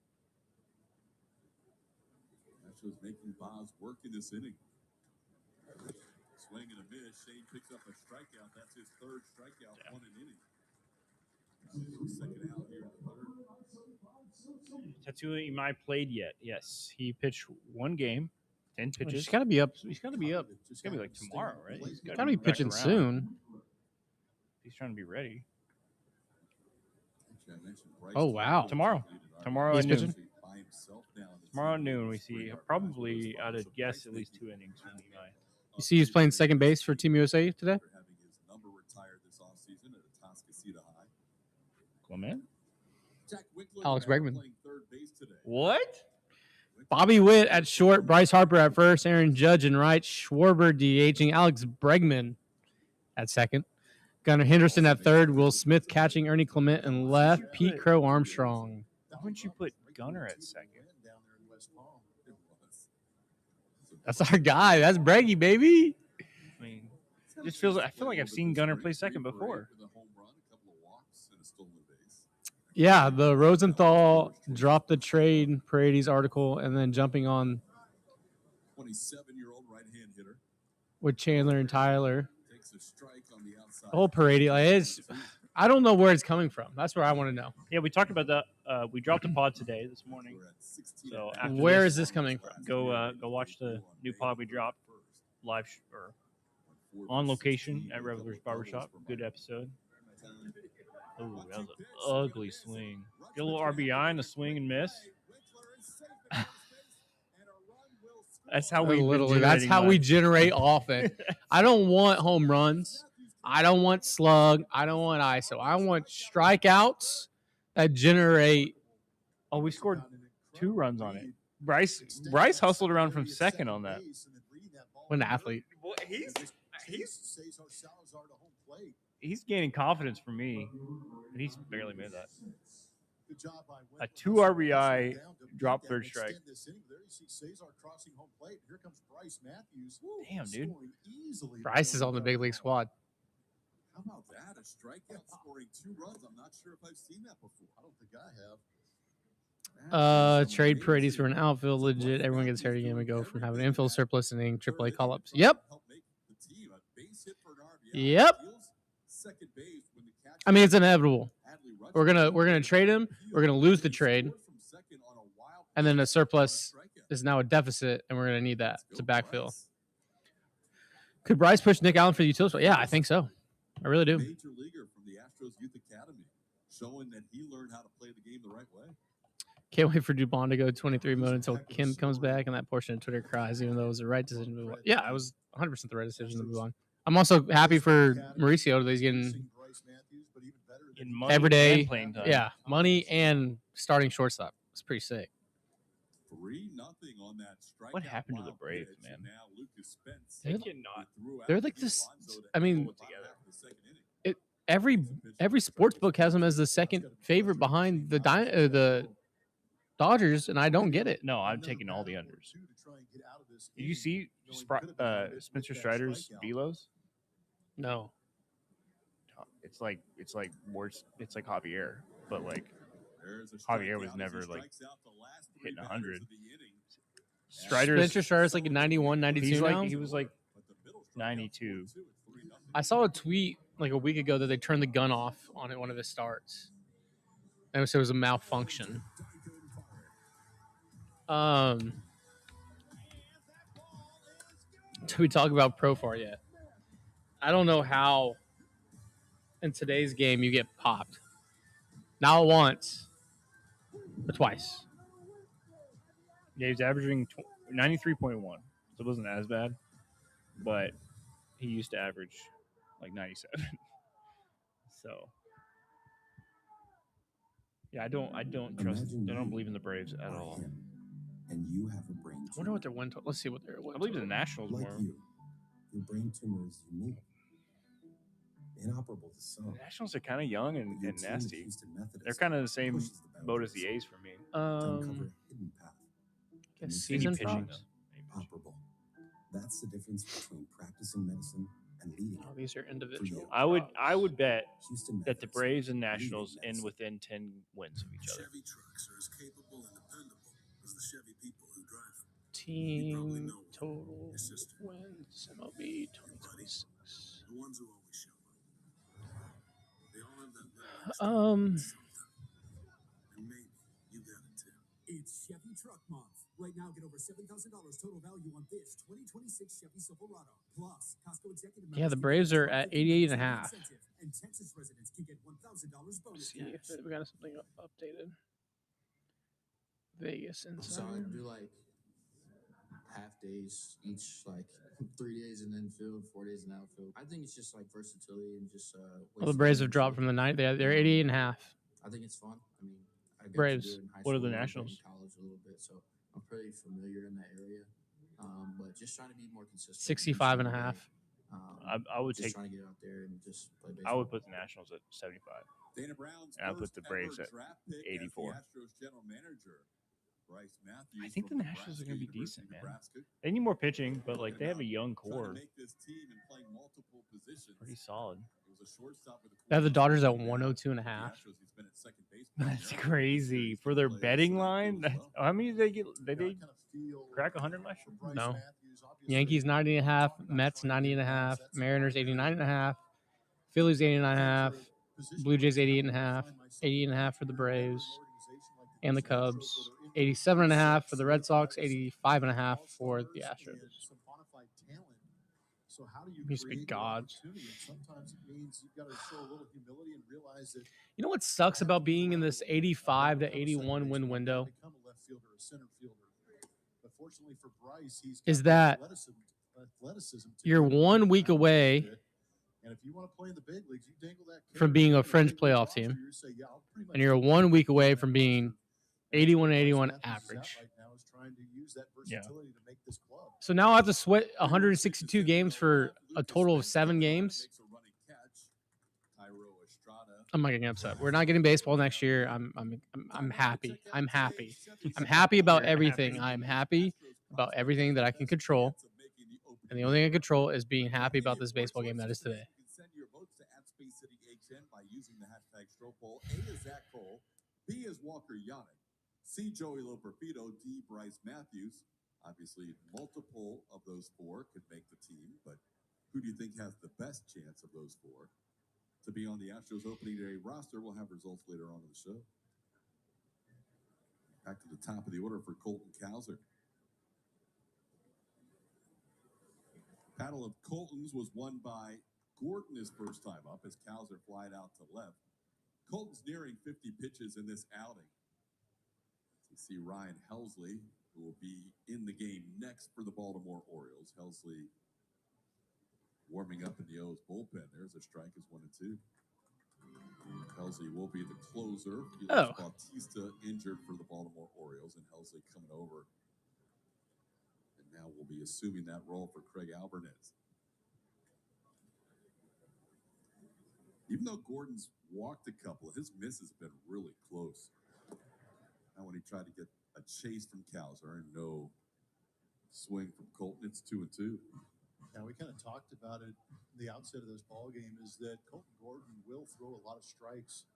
Astros making Boz work in this inning. Swing and a miss. Shane picks up a strikeout. That's his 3rd strikeout, 1 an inning. Second out here in the 3rd. Tattoo Imai played yet? Yes, he pitched 1 game, 10 pitches. he's got to be up. He's got to be up. It's got to be like tomorrow, right? He's Got to be back pitching around. soon. He's trying to be ready. Oh, wow. Tomorrow He's at pitching? noon. Tomorrow at noon, we see probably, I'd guess, at least 2 innings from Imai. You see he's playing second base for Team USA today? Having his number retired this offseason at Atascocita High. Clement? Jack Winkler Alex Bregman. playing 3rd base today. What? Bobby Witt at short, Bryce Harper at first, Aaron Judge in right, Schwarber DHing, Alex Bregman at second, Gunnar Henderson at third, Will Smith catching, Ernie Clement in left, Pete Crow Armstrong. Why wouldn't you put Gunnar at second? That's our guy. That's Breggy, baby. I mean, it just feels. I feel like I've seen Gunnar play second before. Yeah, the Rosenthal dropped the trade Paredes article and then jumping on 27-year-old right-hand hitter. with Chandler and Tyler. Takes a strike on the outside. The whole Paredes, like, it's, I don't know where it's coming from. That's where I want to know. Yeah, we talked about that. We dropped a pod today, this morning. So after Where is this coming from? Go watch the new pod we dropped live or on location at Revelers Barbershop. Good episode. Oh, that was an ugly swing. Get a little RBI in the swing and miss. That's how we literally. That's how we generate offense. I don't want home runs. I don't want slug. I don't want ISO. I want strikeouts that generate. Oh, we scored 2 runs on it. Bryce hustled around from second on that. What an athlete. Well, he's gaining confidence from me, and he's barely made that. A 2 RBI drop 3rd strike. Damn, dude. Bryce is on the big league squad. How about that? A strikeout scoring 2 runs. I'm not sure if I've seen that before. I don't think I have. Trade Paredes for an outfield legit. Everyone gets hurt again. We go from having an infield surplus and AAA call-ups. Yep. Yep. I mean, it's inevitable. We're gonna trade him. We're gonna lose the trade, and then the surplus is now a deficit, and we're gonna need that to backfill. Could Bryce push Nick Allen for the utility spot? Yeah, I think so. I really do. Major leaguer from the Astros Youth Academy, showing that he learned how to play the game the right way. Can't wait for Dubon to go 23 mode until Kim comes back, and that portion of Twitter cries, even though it was the right decision to move on. Yeah, it was 100% the right decision to move on. I'm also happy for Mauricio that he's getting money every day. And playing time. Yeah, money and starting shortstop. It's pretty sick. 3-0 on that strike. What happened to the Braves, man? They're like this. I mean, every sports book has them as the second favorite behind the Dodgers, and I don't get it. No, I'm taking all the unders. Did you see Spencer Strider's velos? No. It's like worse. It's like Javier, but like Javier was never like hitting 100. Spencer Strider's like a 91, 92 now. He was like 92. I saw a tweet like a week ago that they turned the gun off on one of his starts. And it was a malfunction. Did we talk about Profar yet? I don't know how in today's game you get popped. Not once, but twice. Yeah, he's averaging 93.1, so it wasn't as bad. But he used to average like 97. So yeah, I don't believe in the Braves at all. Him, and you have a brain tumor. I wonder what their win total. Let's see what their win I believe in total. the Nationals Like more. you, your brain tumor is unique, inoperable to some. The Nationals are kind of young and Your team at nasty. Houston Methodist They're kind of the same pushes the boat as the boundaries A's for me. to uncover a hidden path. I guess Any season pitching props. though. Operable. That's the difference between practicing medicine and leading. Oh, these are individual. I would bet Houston that the Methodist, Braves and Nationals leading end medicine. within 10 wins of each other. Chevy trucks are as capable and dependable as the Chevy people who drive them. Team total wins MLB 2026. The ones who always show up. They all have that little extra something. And maybe you got it too. It's Chevy Truck Month. Right now, get over $7,000 total value on this 2026 Chevy Silverado. Plus, Costco executive. Yeah, the Braves are at 88 and a half. And Texas residents can get $1,000 bonus. Let's see if we got something updated. Vegas So Insider. I do like half days each, like 3 days in infield, 4 days in outfield. I think it's just like versatility and just. Well, the Braves have dropped from the 9th. They're 88 and a half. I think it's fun. I mean, I got Braves. to do it in high What are school, the a little bit, Nationals? in college a little bit, so I'm pretty familiar in that area. But just trying to be more consistent. 65 and a half. I would just trying to get out there and just play baseball. I would put the Nationals at 75. Dana Brown's And I put the Braves at 84. Astros general manager, Bryce Matthews. I think the from Nationals are going to be Nebraska, decent, man. Nebraska, They need more pitching, but like they have a young trying to core. make this team and playing multiple positions. Pretty solid. It was a shortstop with a They have the Dodgers at quarterback. 102 and a half. The Astros, he's been at second base. That's crazy for their betting line. How many did they get? They did crack 100 last year? No. Yankees 90 and a half, Mets 90 and a half, Mariners 89 and a half, Phillies 89 and a half, Blue Jays 88 and a half, 80 and a half for the Braves and the Cubs, 87 and a half for the Red Sox, 85 and a half for the Astros. So how do you These big gods. Sometimes it means you've got to show a little humility and realize that You know what sucks about being in this 85 to 81 win window? become a left fielder, a center fielder. But fortunately for Bryce, he's Is got that athleticism to you're do it. 1 week away And if you want to play in the big leagues, you dangle that from carrot being a in the fringe big league playoff roster, team, you say, yeah, I'll pretty much and you're 1 week away from being 81 average. right now is trying to use that Yeah. versatility to make this club. So now I have to sweat 162 games for a total of 7 games. I'm not getting upset. We're not getting baseball next year. I'm happy. I'm happy. I'm happy about everything. I'm happy about everything that I can control. And the only thing I control is being happy about this baseball game that is today. You can send your votes to @SpaceCityHN by using the hashtag StroPoll. A is Zach Cole, B is Walker Yannick, C Joey Loperfido, D Bryce Matthews. Obviously, multiple of those four could make the team, but who do you think has the best chance of those four to be on the Astros opening day roster? We'll have results later on in the show. Back to the top of the order for Colton Cowser. Battle of Colton's was won by Gordon his first time up as Cowser flied out to left. Colton's nearing 50 pitches in this outing. You see Ryan Helsley, who will be in the game next for the Baltimore Orioles. Helsley warming up in the O's bullpen. There's a strike, is 1-2. Helsley will be the closer. Felix Bautista injured for the Baltimore Orioles, and Helsley coming over. And now we'll be assuming that role for Craig Alvarez. Even though Gordon's walked a couple, his misses have been really close. Now when he tried to get a chase from Cowser and no swing from Colton, it's 2-2. Now, we kind of talked about it the outset of this ball game is that Colton Gordon will throw a lot of strikes.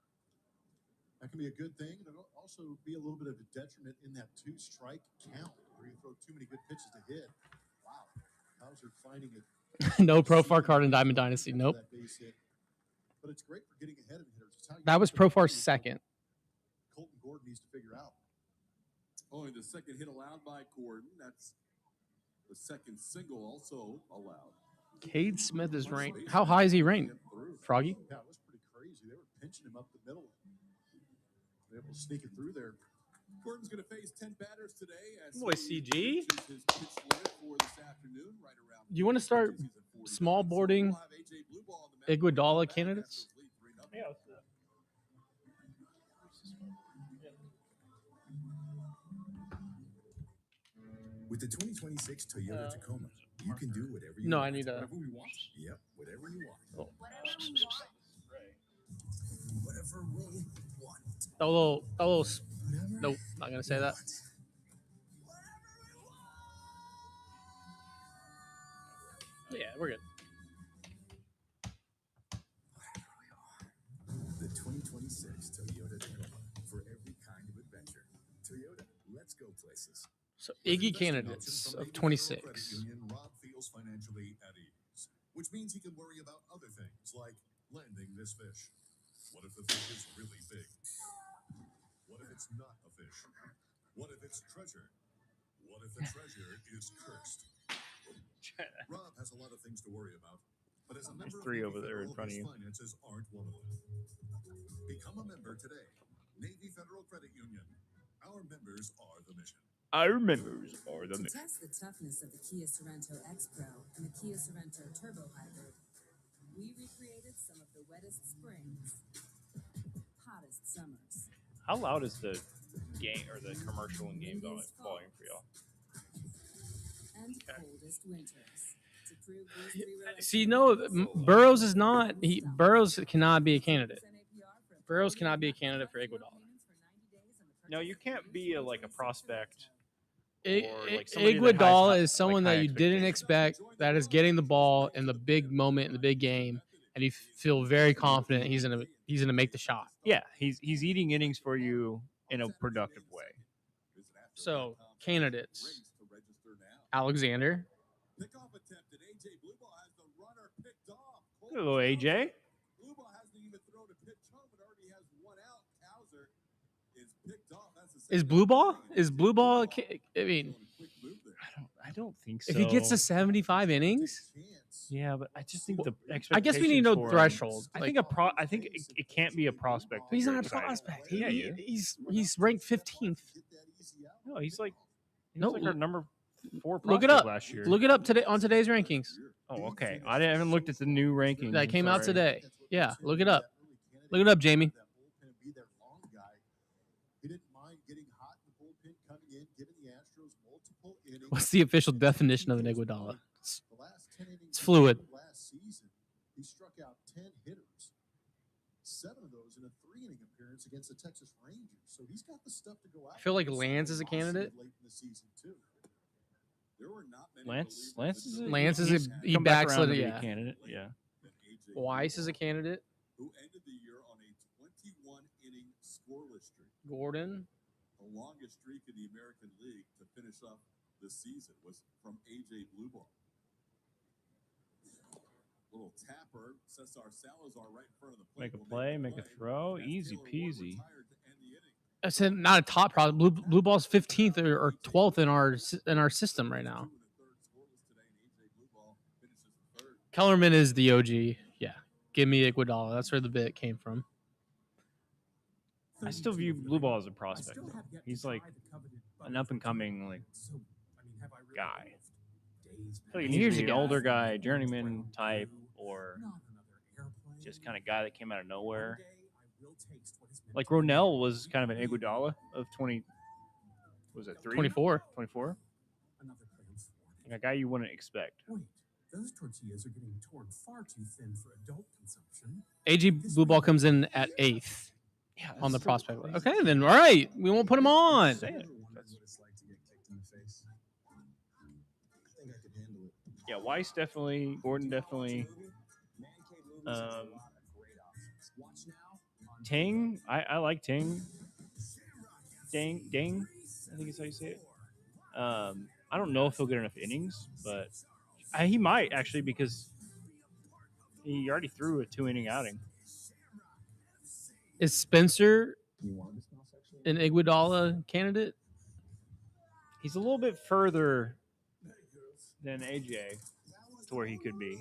That can be a good thing, and it'll also be a little bit of a detriment in that 2-strike count where you throw too many good pitches to hit. Wow. Cowser finding it. No Profar card in Diamond Dynasty. Nope. But it's great for getting ahead of hitters. That was Profar's second. Colton Gordon needs to figure out. Only the second hit allowed by Gordon. That's the second single also allowed. Cade Smith is ranked. How high is he ranked, Froggy? Yeah, it was pretty crazy. They were pinching him up the middle. They were able to sneak it through there. Gordon's going to face 10 batters today. As Boy, CG. his pitch limit for this afternoon, right around. You want to start small boarding Iguodala candidates? Yeah. With the 2026 Toyota Tacoma, you can do whatever you No, want. I need a. Whatever we want. Yep, whatever you want. Oh. Whatever we want. That little. Nope, not gonna say that. Yeah, we're good. The 2026 Toyota Tacoma for every kind of adventure. Toyota, let's go places. So Iggy candidates of 26. Union, Rob feels financially at ease, which means he can worry about other things like landing this fish. What if the fish is really big? What if it's not a fish? What if it's treasure? What if the treasure is cursed? Rob has a lot of things to worry about, but as a member There's three of over there in front of you. finances aren't one of them. Become a member today. Navy Federal Credit Union. Our members are the mission. Our members are the To mission. test the toughness of the Kia Sorento X Pro and the Kia Sorento Turbo Hybrid, we recreated some of the wettest springs, hottest summers, How loud is the game or the commercial and game volume for y'all? and coldest winters. To prove these three relations, See, no, Burrows is not. Burrows cannot be a candidate. Burrows cannot be a candidate for Iguodala. No, you can't be a prospect. Iguodala is someone that you didn't expect that is getting the ball in the big moment in the big game, and you feel very confident he's gonna make the shot. Yeah, he's eating innings for you in a productive way. So candidates: Alexander, Pickoff attempted. AJ Blueball has the runner picked off. Hello, AJ. Blueball hasn't even thrown a pitch home and already has one out. Kauser is picked off. That's the is Blue Ball? Is Blue Ball? I mean, I don't think so. if he gets to 75 innings, yeah, but I just think the expectations. I guess we need no for him- threshold. I think I think it can't be a prospect. He's if you're not a excited. prospect. Yeah, he is. He's ranked 15th. No, he's like No, our number 4 prospect Look it up. last year. Look it up today on today's rankings. Oh, okay. I haven't looked at the new rankings. That came out Sorry. today. Yeah, look it up. Look it up, Jamie. Be their long guy. He didn't mind getting hot in the bullpen, coming in, giving the Astros multiple innings. What's the official definition of an Iguodala? The last 10 innings It's fluid. Last season, he struck out 10 hitters. 7 of those in a 3-inning appearance against the Texas Rangers. So he's got the stuff to go out. I feel like Lance is a candidate. Late in the season too. There were not many Lance is Lance he come back around backslid. to be a Yeah. candidate. Yeah. Weiss is a candidate. who ended the year on a 21-inning scoreless streak. Gordon. The longest streak in the American League to finish up the season was from AJ Blueball. Little tapper, Cesar Salazar right in front of the plate. Make a play, make a throw, easy peasy. I said not a top product. Blue Ball's 15th or 12th in our system right now. Kellerman is the OG. Yeah, give me Iguodala. That's where the bit came from. I still view Blue Ball as a prospect. He's like an up and coming guy. I feel like he needs to be an older guy, journeyman type, or just kind of guy that came out of nowhere. Like Ronell was kind of an Iguodala of 20. Was it 24? 24. Like a guy you wouldn't expect. Wait, those tortillas are getting torn far too thin for adult consumption. AG Blue Ball comes in at 8th on the prospect list. Okay, then all right, we won't put him on. Yeah, Weiss definitely, Gordon definitely. Ting, I like Ting. Ding, I think is how you say it. I don't know if he'll get enough innings, but he might actually because he already threw a 2-inning outing. Is Spencer an Iguodala candidate? He's a little bit further than AJ to where he could be.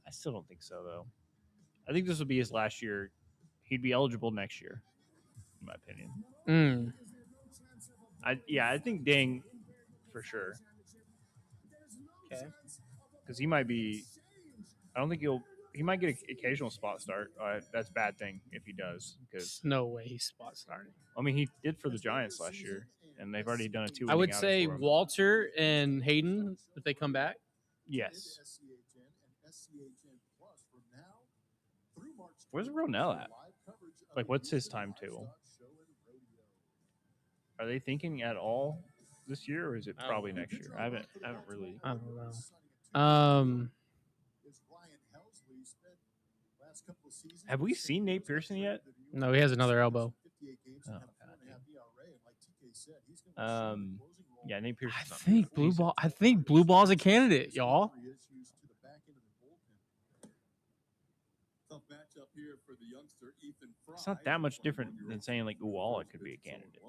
I still don't think so, though. I think this will be his last year. He'd be eligible next year, in my opinion. I think Dang for sure. Okay. Because he might be. I don't think he might get an occasional spot start. That's a bad thing if he does. Because no way he's spot starting. I mean, he did for the Giants last year, and they've already done a 2. I would say Walter and Hayden if they come back. Yes. Where's Ronell at? Like, what's his timetable? Are they thinking at all this year, or is it probably next year? I haven't really. I don't know. Have we seen Nate Pearson yet? No, he has another elbow. Oh, yeah, Nate Pearson. I think Blue Ball's a candidate, y'all. It's not that much different than saying like Uwala could be a candidate.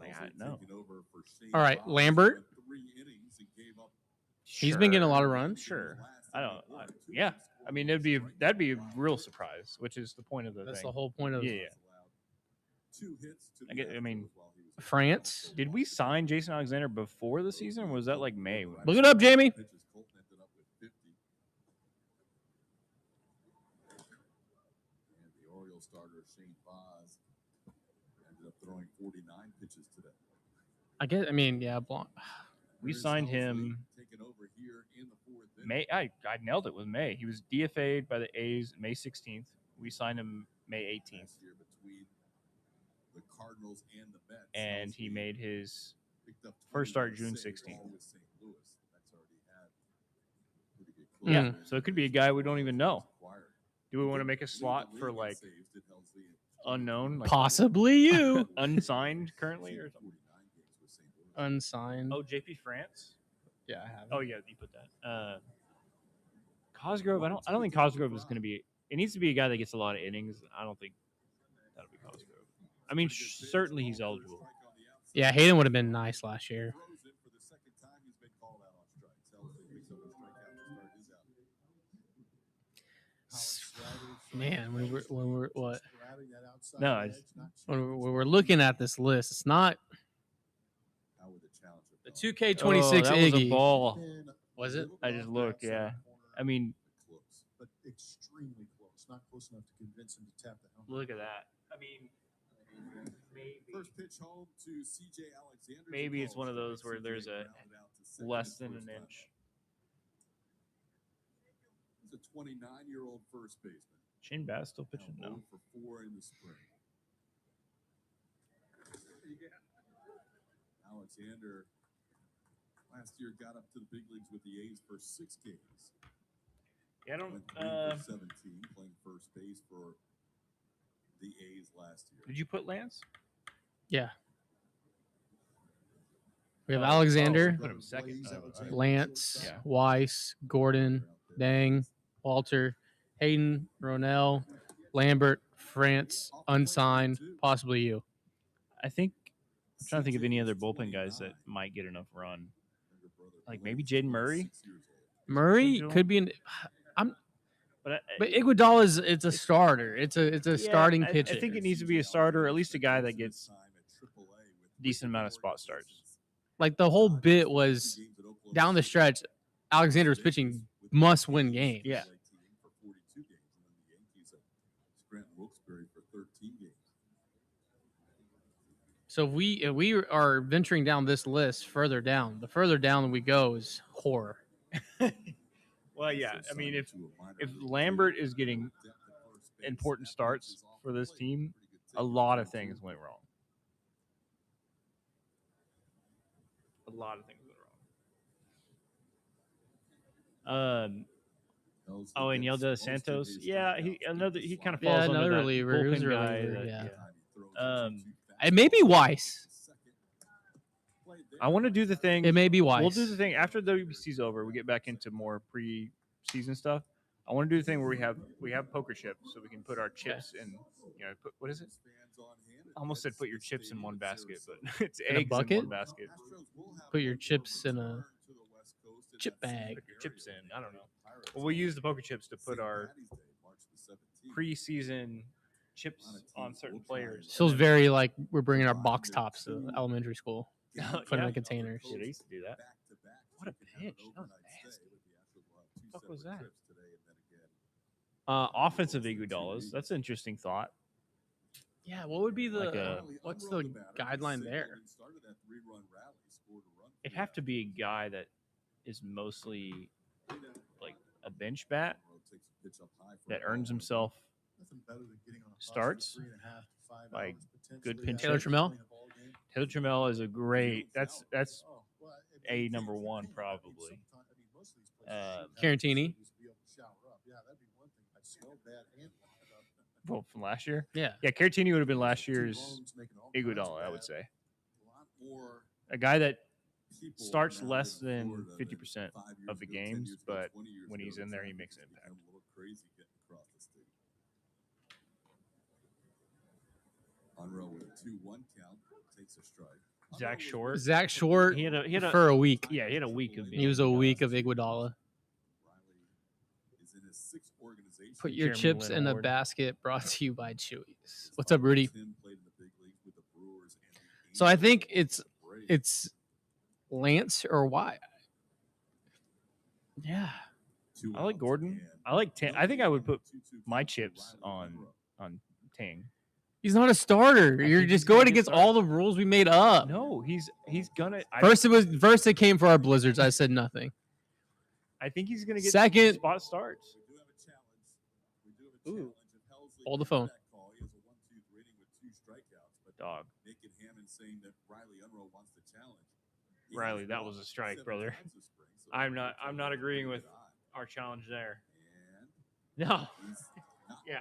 I know. All right, Lambert. He's been getting a lot of runs. Sure. Yeah. I mean, that'd be a real surprise, which is the point of the thing. That's the whole point of Yeah. I mean, France. Did we sign Jason Alexander before the season, or was that like May? Look it up, Jamie. The Orioles starter Shane Baz ended up throwing 49 pitches today. I mean, yeah, we signed him May. I nailed it with May. He was DFA'd by the A's May 16th. We signed him May 18th. Between the Cardinals and the Mets, and he made his first start June 16th. Yeah, so it could be a guy we don't even know. Do we want to make a slot for like unknown? Like possibly you. Unsigned currently or something? Unsigned. Oh, JP France? Yeah, I have. Oh, yeah, you put that. Cosgrove, I don't think Cosgrove is going to be. It needs to be a guy that gets a lot of innings. I don't think that'll be Cosgrove. I mean, certainly he's eligible. Yeah, Hayden would have been nice last year. Man, when we're what? No, when we're looking at this list, it's not the 2K26 that Iggy. was a ball. Was it? I just looked. Yeah, I mean, close, but extremely close. Not close enough to convince him to tap the helmet. Look at that. I mean, maybe. First pitch home to CJ Alexander. Maybe it's one of those where there's a less than an inch. He's a 29-year-old first baseman. Shane Bass still pitching? No. For 4 in the spring. Alexander last year got up to the big leagues with the A's for 6 games. Yeah, I don't. 17 playing first base for the A's last year. Did you put Lance? Yeah. We have Alexander, put him second. Lance, Yeah. Weiss, Gordon, Dang, Walter, Hayden, Ronell, Lambert, France, unsigned, possibly you. I think I'm trying to think of any other bullpen guys that might get enough run. Like maybe Jaden Murray. Murray could be in. But Iguodala it's a starter. It's a starting pitcher. I think it needs to be a starter, or at least a guy that gets decent amount of spot starts. Like the whole bit was down the stretch, Alexander was pitching must-win games. Yeah. So if we are venturing down this list further down, the further down we go is horror. Well, yeah. I mean, if Lambert is getting important starts for this team, a lot of things went wrong. A lot of things went wrong. Oh, and Yelda Santos. Yeah, he kind of falls under another that reliever. Who's a bullpen guy. reliever? Yeah. It may be Weiss. I want to do the thing. It may be Weiss. We'll do the thing after the WBC's over. We get back into more pre-season stuff. I want to do the thing where we have poker chips, so we can put our chips in. What is it? almost said put your chips in one basket, but it's In a eggs bucket? in one basket. Put your chips in a chip bag. Put your chips in. I don't know. Well, we use the poker chips to put our preseason chips on certain players. Feels very like we're bringing our box tops to elementary school. Put in the containers. Yeah, they used to do that. What a pitch. That was nasty. What the fuck was that? Offensive Iguodalas. That's an interesting thought. Yeah, what would be the what's the guideline there? It'd have to be a guy that is mostly like a bench bat that earns himself starts, like good pinch. Taylor Trammell? Taylor Trammell is a great. That's a number one probably. Carantini. Well, from last year? Yeah. Yeah, Caratini would have been last year's Iguodala, I would say. A guy that starts less than 50% of the games, but when he's in there, he makes an impact. Zach Short. Zach Short He had a for a week. Yeah, he had a week of He was a week of Iguodala. Put your Jeremy chips Lin in a Award. basket. Brought to you by Chewy's. What's up, Rudy? So I think it's Lance or Wyatt. Yeah. I like Gordon. I like Tang. I think I would put my chips on Tang. He's not a starter. You're think just he's gonna going get against all the rules we made up. No, he's gonna. First it came for our Blizzards. I said nothing. I think he's gonna get Second- spot starts. Ooh. Hold the phone. Dog. Riley, that was a strike, brother. I'm not agreeing with our challenge there. No. Yeah.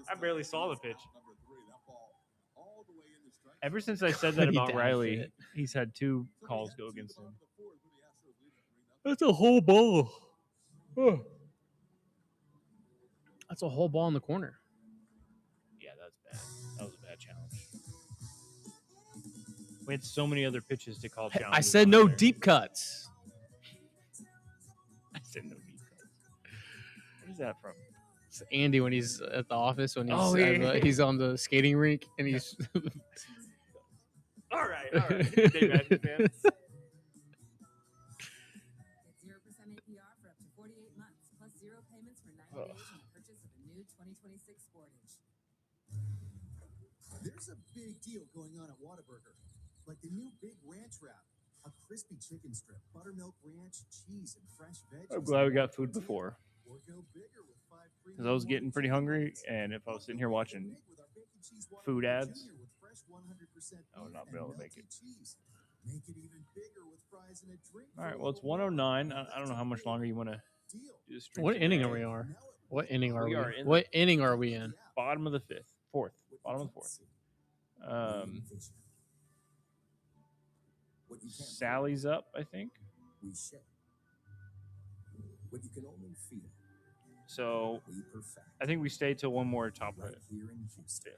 I barely saw the pitch. Ever since I said that He about daffed Riley, it. he's had 2 calls go against him. That's a whole ball. That's a whole ball in the corner. Yeah, that's bad. That was a bad challenge. We had so many other pitches to call challenges. I said on no there. deep cuts. I said no deep cuts. What is that from? It's Andy when he's at the office when he's Oh, yeah. he's on the skating rink and he's All right. Dave Matthews fan. Get 0% APR for up to 48 months, plus 0 payments for 90 days on the purchase of a new 2026 Sportage. There's a big deal going on at Whataburger. Like the new Big Ranch Wrap. A crispy chicken strip, buttermilk ranch, cheese, and fresh veggies. I'm glad we got food before. Or go bigger with 5 Because I was getting pretty hungry, and if I was sitting here watching food ads, I would not be able to make it. Make it even bigger with fries and a drink. All right, well, it's 109. I don't know how much longer you want to do this stream. What today. inning are we on? What inning are We we? are in What inning are we in? Bottom of the fourth. Bottom of the fourth. Sally's up, I think. We share what you can only feel. So We perfect I think we stay till one more top of right it. here in Houston.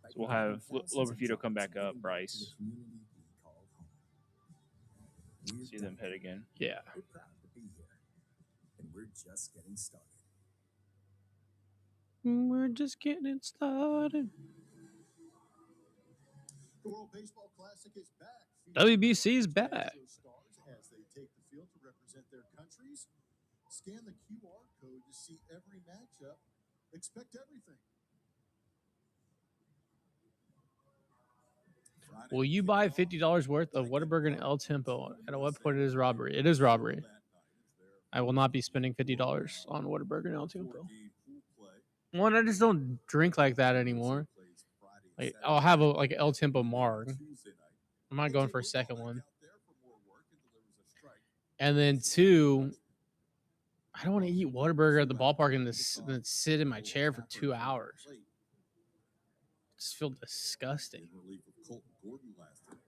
So we'll have Loberfito come back up, Bryce. See them hit again. Yeah. We're proud to be here, and we're just getting started. We're just getting started. The World Baseball Classic is back. WBC is back. Astros stars as they take the field to represent their countries. Scan the QR code to see every matchup. Expect everything. Will you buy $50 worth of Whataburger and El Tempo at what point it is robbery? It is robbery. I will not be spending $50 on Whataburger and El Tempo. One, I just don't drink like that anymore. Like, I'll have a El Tempo Marg. I'm not going for a second one. And then 2, I don't want to eat Whataburger at the ballpark and then sit in my chair for 2 hours. Just feel disgusting. Relief of Colton Gordon last inning.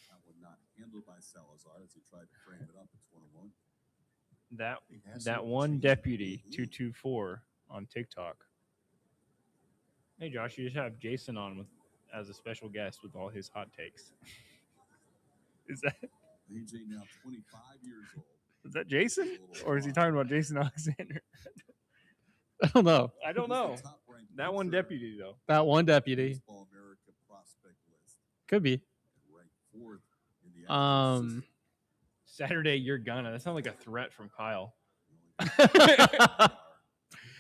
That one not handled by Salazar as he tried to frame it up. It's 1-1. That one deputy 224 on TikTok. Hey Josh, you just have Jason on with as a special guest with all his hot takes. Is that AJ now 25 years old. is that Jason, or is he talking about Jason Alexander? I don't know. I don't know. That one deputy though. That one deputy Baseball America prospect list. could be. Ranked 4th in the Astros system. Saturday, you're gonna. That sounds like a threat from Kyle.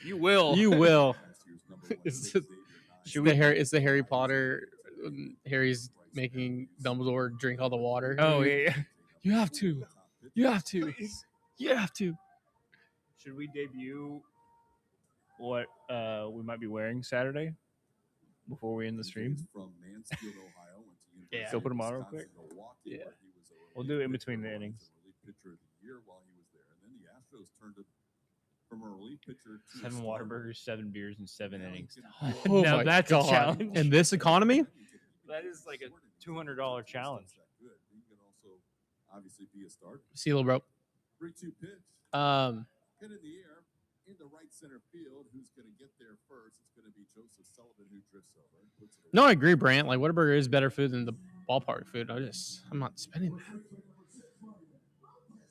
You will. You will. Last year's number 1 It's pick, Xavier Nines. It's the Harry Potter. Harry's making Dumbledore drink all the water. Oh yeah. You have to. You have to. You have to. Should we debut what we might be wearing Saturday before we end the stream? From Mansfield, Ohio, went to Yeah. University Go put him on real of quick. Wisconsin, Milwaukee, Yeah. where he was a We'll do it in relief between the pitcher, innings. relief pitcher of the year while he was there, and then the Astros turned it from a relief pitcher to 7 Whataburgers, 7 beers, and 7 innings. Oh Now my that's God. a challenge. In this economy? That is like a $200 challenge. He can also obviously be a starter. CeeLo, bro. 3-2 pitch. Hit in the air in the right center field. Who's going to get there first? It's going to be Joseph Sullivan who drifts over and puts it No, I agree, Brant. Like, Whataburger is better food than the ballpark food. I'm not spending that.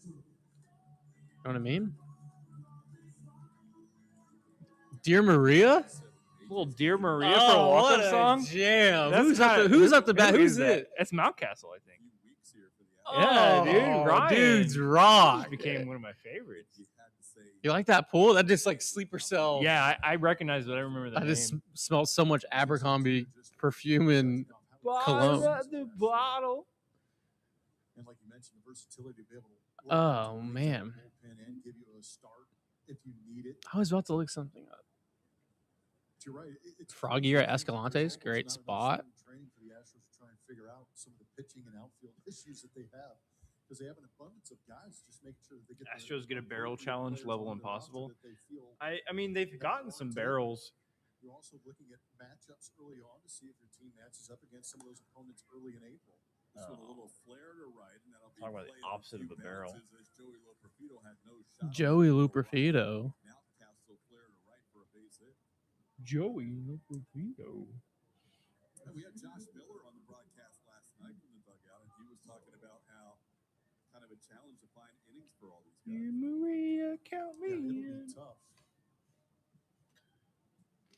You know what I mean? Dear Maria? Little Dear Maria for a walk-up song. Jam. That's Who's up the bat? who Who's is that? it? That's Mountcastle, I think. few weeks here for the Yeah, dude, Ryan. Dude's rock. Became one of my favorites. He had to say You like that pool? That just like sleeper cell. Yeah, I recognize it. I remember the I name. just smell so much Abercrombie perfume and cologne. The bottle. And like you mentioned, the versatility to be able to Oh, man. and give you a start if you need it. I was about to look something up. But you're right. It's Froggy or Escalante's, great spot. Training for the Astros to try and figure out some of the pitching and outfield issues that they have, because they have an abundance of guys. Just making sure that they get Astros get a barrel challenge level impossible. That they feel I mean, they've gotten some barrels. You're also looking at matchups early on to see if your team matches up against some of those opponents early in April. this with a little flare to right, and that'll be Talk about the played on opposite of few a barrel. bounces as Joey Loperfido had no shot. Joey Luperfido. Mountcastle flare to right for a base hit. Joey Luperfido. And we had Josh Miller on the broadcast last night from the dugout, and he was talking about how kind of a challenge to find innings for all these guys. Maria, count me it'll in. be tough.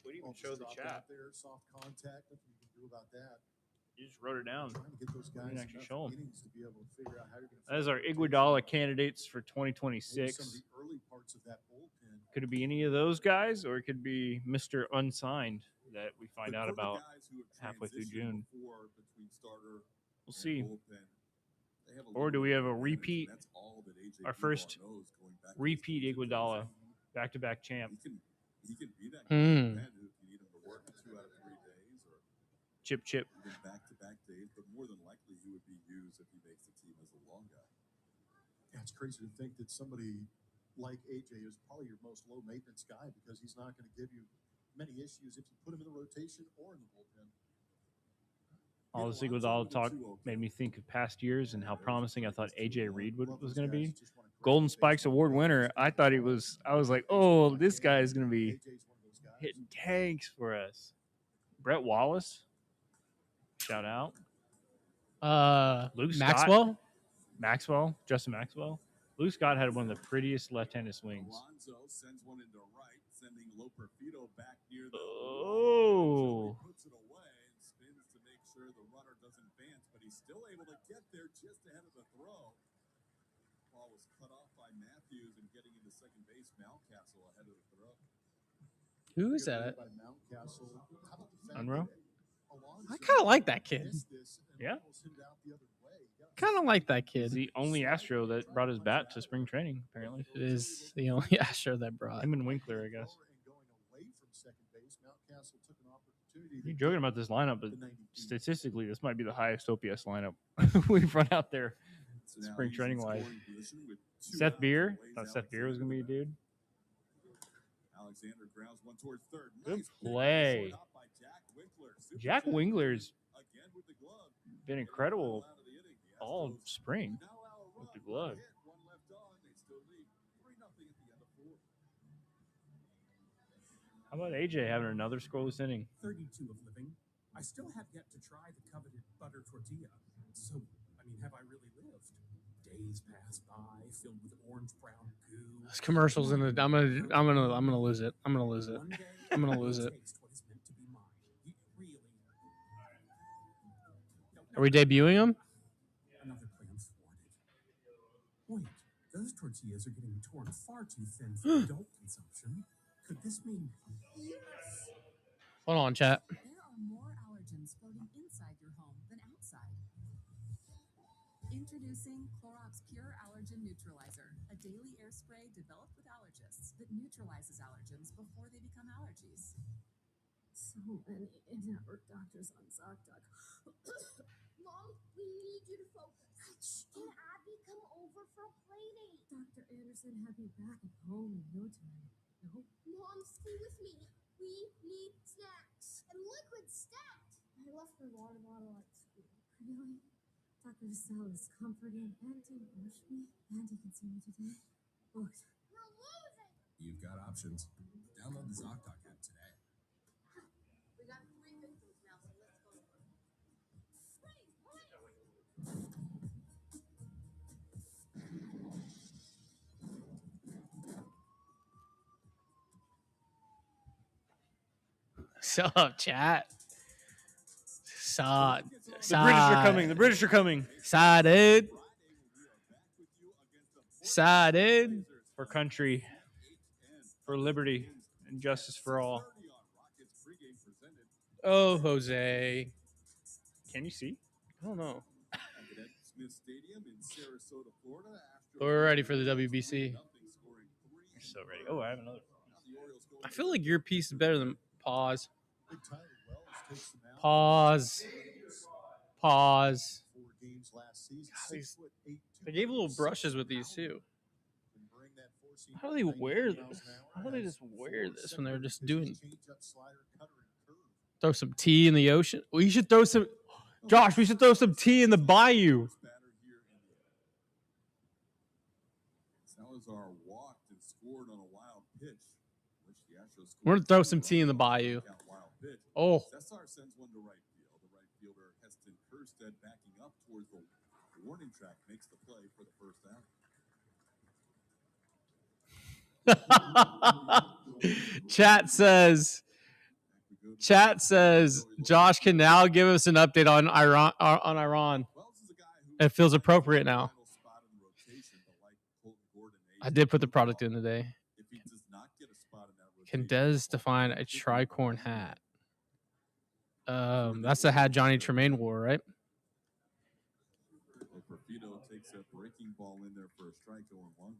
We didn't even Just show the drop chat. out there, soft contact. Nothing you can do about that. You just wrote it down. Trying to get those guys didn't actually enough show 'em. innings to be able to figure out how you're going to. That is our Iguodala candidates for Maybe some of 2026. the early parts of that bullpen. Could it be any of those guys, or it could be Mr. Unsigned that we find out But for the about guys who have halfway through transitioned June? before between starter We'll and see. bullpen, they have a Or do little we bit have a of advantage, and repeat? that's all that AJ Our Duvall first knows going back to repeat his collegiate Iguodala, days. back-to-back champ. He can be that Hmm. guy in the pen who, if you need him to work 2 out of 3 days or Chip. even back-to-back days, but more than likely he would be used if he makes the team as a long guy. Yeah, it's crazy to think that somebody like AJ is probably your most low maintenance guy, because he's not going to give you many issues if you put him in the rotation or in the bullpen. All this Iguodala talk made me think of past years and how promising I thought AJ Reed was going to be. Golden Spikes Award winner. I was like, oh, this guy is going to be AJ's one of those guys. hitting tanks for us. Brett Wallace, shout out. Luke Scott. Justin Maxwell. Luke Scott had one of the prettiest left-handed swings. Alonso sends one into right, sending Loperfido back near the Oh. He puts it away and spins to make sure the runner doesn't advance, but he's still able to get there just ahead of the throw. Ball was cut off by Matthews, and getting into second base, Mountcastle ahead of the throw. Who is that? By Mountcastle. How about the fact Unruh? that Alonso I kind of like that kid. missed this and Yeah. almost hit it out the other way? You gotta Kind of like that He's kid. the only Astro that brought his bat to spring training, apparently. It is the only Astro that brought. Him and Winkler, I guess. And going away from second base, Mountcastle took an opportunity. You're joking about this lineup, but the 90 feet. statistically, this might be the highest OPS lineup we've run out there. So now Spring he's in training wise. scoring position with 2 Seth outs, Beer. and lays Thought Seth Beer was going to be a Alexander. dude. Alexander grounds one towards third. Good Nice pick play. short out by Jack Winkler. Super Jack Winkler's again with the glove. been incredible Out of the inning. The all Astros spring now allow a with the run, glove. hit, one left on. They still lead 3-0 at the end of 4. How about AJ having another scoreless inning? 32 of living. I still have yet to try the coveted butter tortilla. So, I mean, have I really lived? Days pass by, filled with orange-brown goo. This commercials in it. I'm gonna lose it. I'm gonna lose it. I'm gonna lose it. Taste what is meant to be mine. Really. Are we debuting them? Another plan thwarted. Wait, those tortillas are getting torn far too thin for adult consumption. Could this mean? Yes. Hold on, chat. There are more allergens floating inside your home than outside. Introducing Clorox Pure Allergen Neutralizer, a daily air spray developed with allergists that neutralizes allergens before they become allergies. So many in-network doctors on ZocDoc. Mom, we need you to focus. Can Abby come over for a play date? Dr. Anderson have you back at home in no time. No? Mom, stay with me. We need snacks. And liquid stat. I left my water bottle at school. Really? Dr. DeSalle is comforting and emotional, and he can see me today. Look. We're losing. You've got options. Download the ZocDoc app today. We got 3 victims now, so let's go. Sup, chat? The British are coming. The British are coming. Sided. Sided. For country. For liberty. And justice for all. Oh, Jose. Can you see? I don't know. Stadium in Sarasota, Florida. We're ready for the WBC. You're so ready. Oh, I have another. I feel like your piece is better than pause. Pause. Pause. God, they gave little brushes with these too. How do they wear this? How do they just wear this when they're just doing? Throw some tea in the ocean. We should throw some. Josh, we should throw some tea in the bayou. Salazar walked and scored on a wild pitch. We're gonna throw some tea in the bayou. Oh. Cesar sends one to right field. The right fielder, Heston Kerstead, backing up towards the warning track, makes the play for the first out. Chat says Josh can now give us an update on Iran. It feels appropriate now. I did put the product in today. Can Dez define a tricorn hat? That's the hat Johnny Tremaine wore, right? Perfito takes a breaking ball in there for a strike 0-1.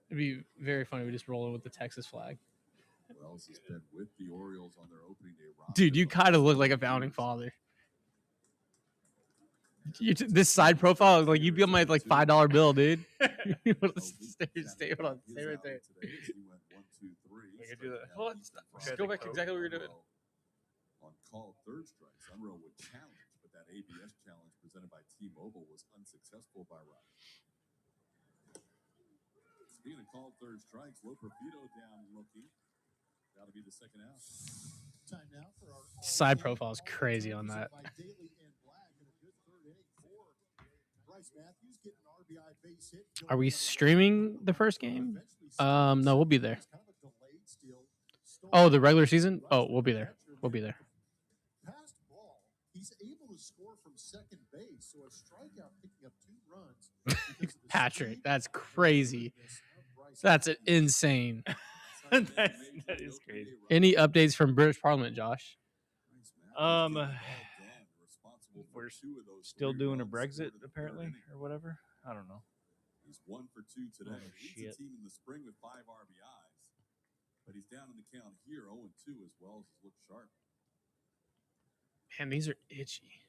It'd be very funny if we just roll in with the Texas flag. Wells has been with the Orioles on their opening day roster. Dude, you kind of look like a founding father. This side profile is like you'd be on my like $5 bill, dude. Stay right there. We can do that. Well, let's go back exactly what we were doing. On called third strikes, Unruh would challenge, but that ABS challenge presented by T-Mobile was unsuccessful by Ryan. Speaking of called third strikes, Perfito down looking. That'll be the second out. Time now for our side profile is crazy on that. Are we streaming the first game? No, we'll be there. Oh, the regular season? Oh, we'll be there. We'll be there. Passed ball. He's able to score from second base, so a strikeout picking up 2 runs. Patrick, that's crazy. That's insane. that is crazy. Any updates from British Parliament, Josh? We're still doing a Brexit, apparently, or whatever. I don't know. He's 1 for 2 today. Oh, Leads the team in the spring with 5 RBIs. But he's down in the count here, 0-2 as well as he's looked sharp. Man, these are itchy.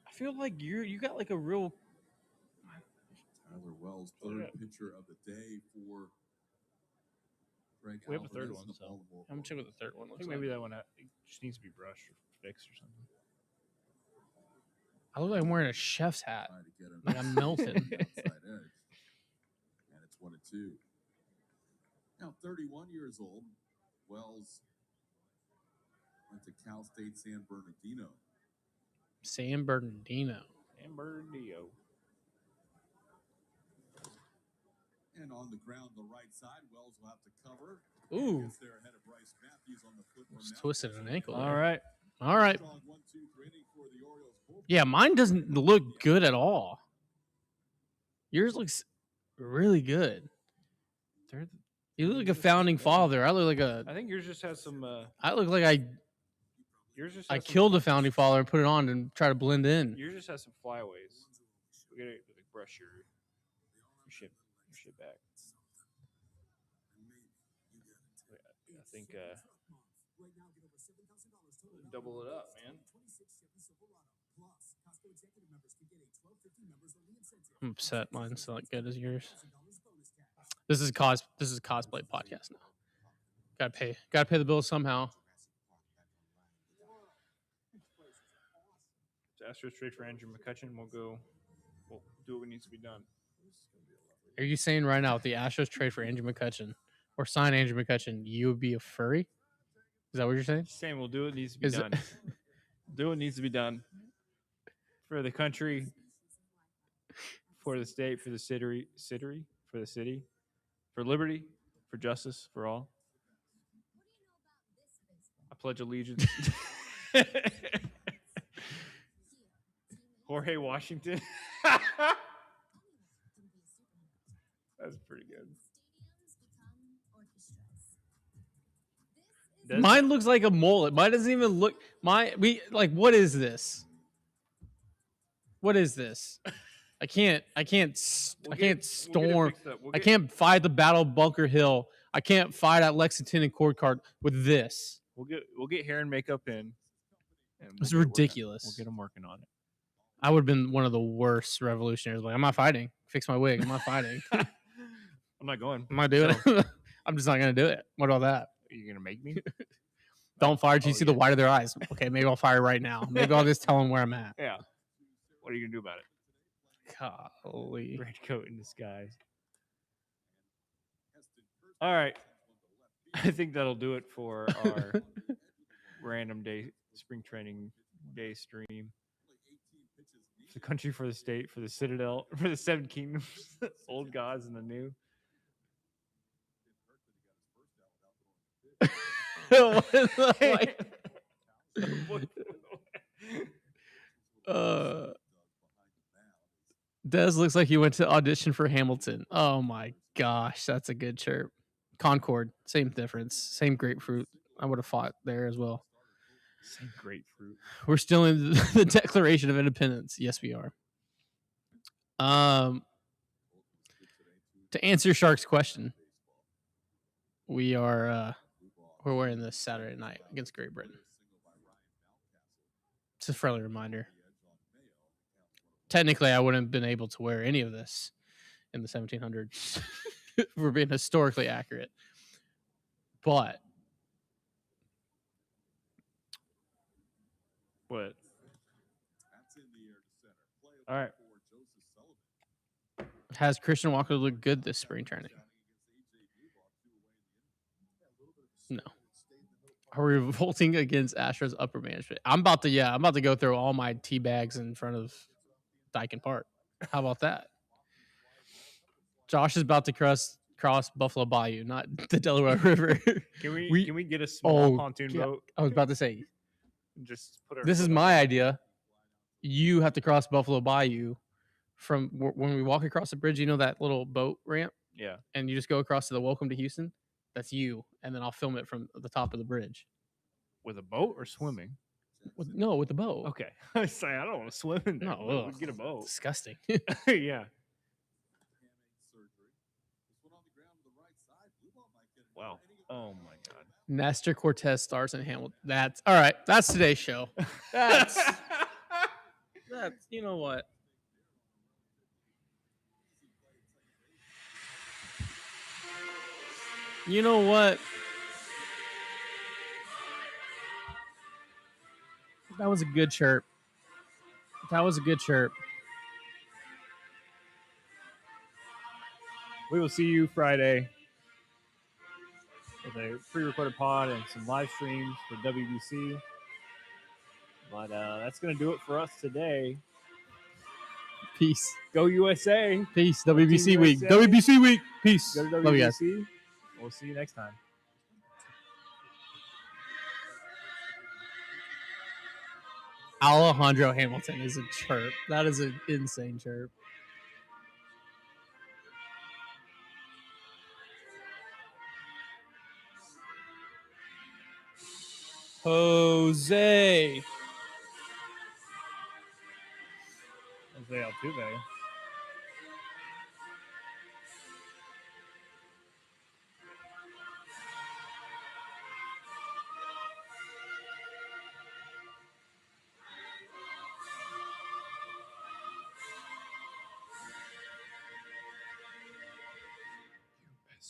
I feel like you got like a real. Tyler Wells, third pitcher of the day for Greg We have a third Alvarez one, so I'm gonna check what the third one I looks think like. maybe that one just needs to be brushed or fixed or something. I look like I'm wearing a chef's hat. Like I'm melted. Outside edge. And it's 1-2. Now 31 years old, Wells went to Cal State San Bernardino. San Bernardino. And on the ground, the right side, Wells will have to cover. Ooh. Gets there ahead of Bryce Matthews on the flip from Just twisted an ankle. All there. right. All right. Strong 1-2 inning for the Orioles. Yeah, mine doesn't look good at all. Yours looks really good. You look like a founding father. I look like a. I think yours just has some. I look like I killed a founding father and put it on and try to blend in. Yours just has some flyaways. We gotta brush your shit back. I think double it up, man. I'm upset. Mine's not good as yours. This is cosplay podcast now. Gotta pay the bills somehow. Astros trade for Andrew McCutchen. We'll do what needs to be done. Are you saying right now, if the Astros trade for Andrew McCutchen or sign Andrew McCutchen, you would be a furry? Is that what you're saying? Saying we'll do what needs to be done. Do what needs to be done for the country, for the state, for the city, for liberty, for justice, for all. I pledge allegiance. Jorge Washington. That's pretty good. Mine looks like a mullet. Mine doesn't even look. What is this? What is this? I can't storm. I can't fight the Battle of Bunker Hill. I can't fight at Lexington and Court Card with this. We'll get hair and makeup in. It's ridiculous. We'll get them working on it. I would have been one of the worst revolutionaries. Like, I'm not fighting. Fix my wig. I'm not fighting. I'm not going. I'm not doing it. I'm just not going to do it. What about that? Are you going to make me? Don't fire till you see the white of their eyes. Okay, maybe I'll fire right now. Maybe I'll just tell them where I'm at. Yeah. What are you going to do about it? Golly. Red coat in disguise. All right. I think that'll do it for our random day spring training day stream. The country, for the state, for the citadel, for the seven kingdoms, old gods and the new. Dez looks like he went to audition for Hamilton. Oh my gosh, that's a good chirp. Concord, same difference, same grapefruit. I would have fought there as well. Same grapefruit. We're still in the Declaration of Independence. Yes, we are. To answer Shark's question, we're wearing this Saturday night against Great Britain. It's a friendly reminder. Technically, I wouldn't have been able to wear any of this in the 1700s. If we're being historically accurate. But what? All right. Has Christian Walker looked good this spring training? No. Are we revolting against Astros upper management? I'm about to go throw all my tea bags in front of Dyken Park. How about that? Josh is about to cross Buffalo Bayou, not the Delaware River. Can we get a small pontoon boat? I was about to say. Just put our This is my idea. You have to cross Buffalo Bayou from when we walk across the bridge. You know that little boat ramp? Yeah. And you just go across to the Welcome to Houston. That's you. And then I'll film it from the top of the bridge. With a boat or swimming? With the boat. Okay. I was saying, I don't want to swim in there. No, Get a boat. Disgusting. Yeah. Wow. Oh my God. Nestor Cortez stars in Hamilton. That's all right. That's today's show. That's you know what? You know what? That was a good chirp. We will see you Friday. with a pre-recorded pod and some live streams for WBC. But that's going to do it for us today. Peace. Go USA. Peace. Go WBC Team week. USA. WBC week. Peace. Go to Love you guys. WBC. We'll see you next time. Alejandro Hamilton is a chirp. That is an insane chirp. Jose Jose Altuve.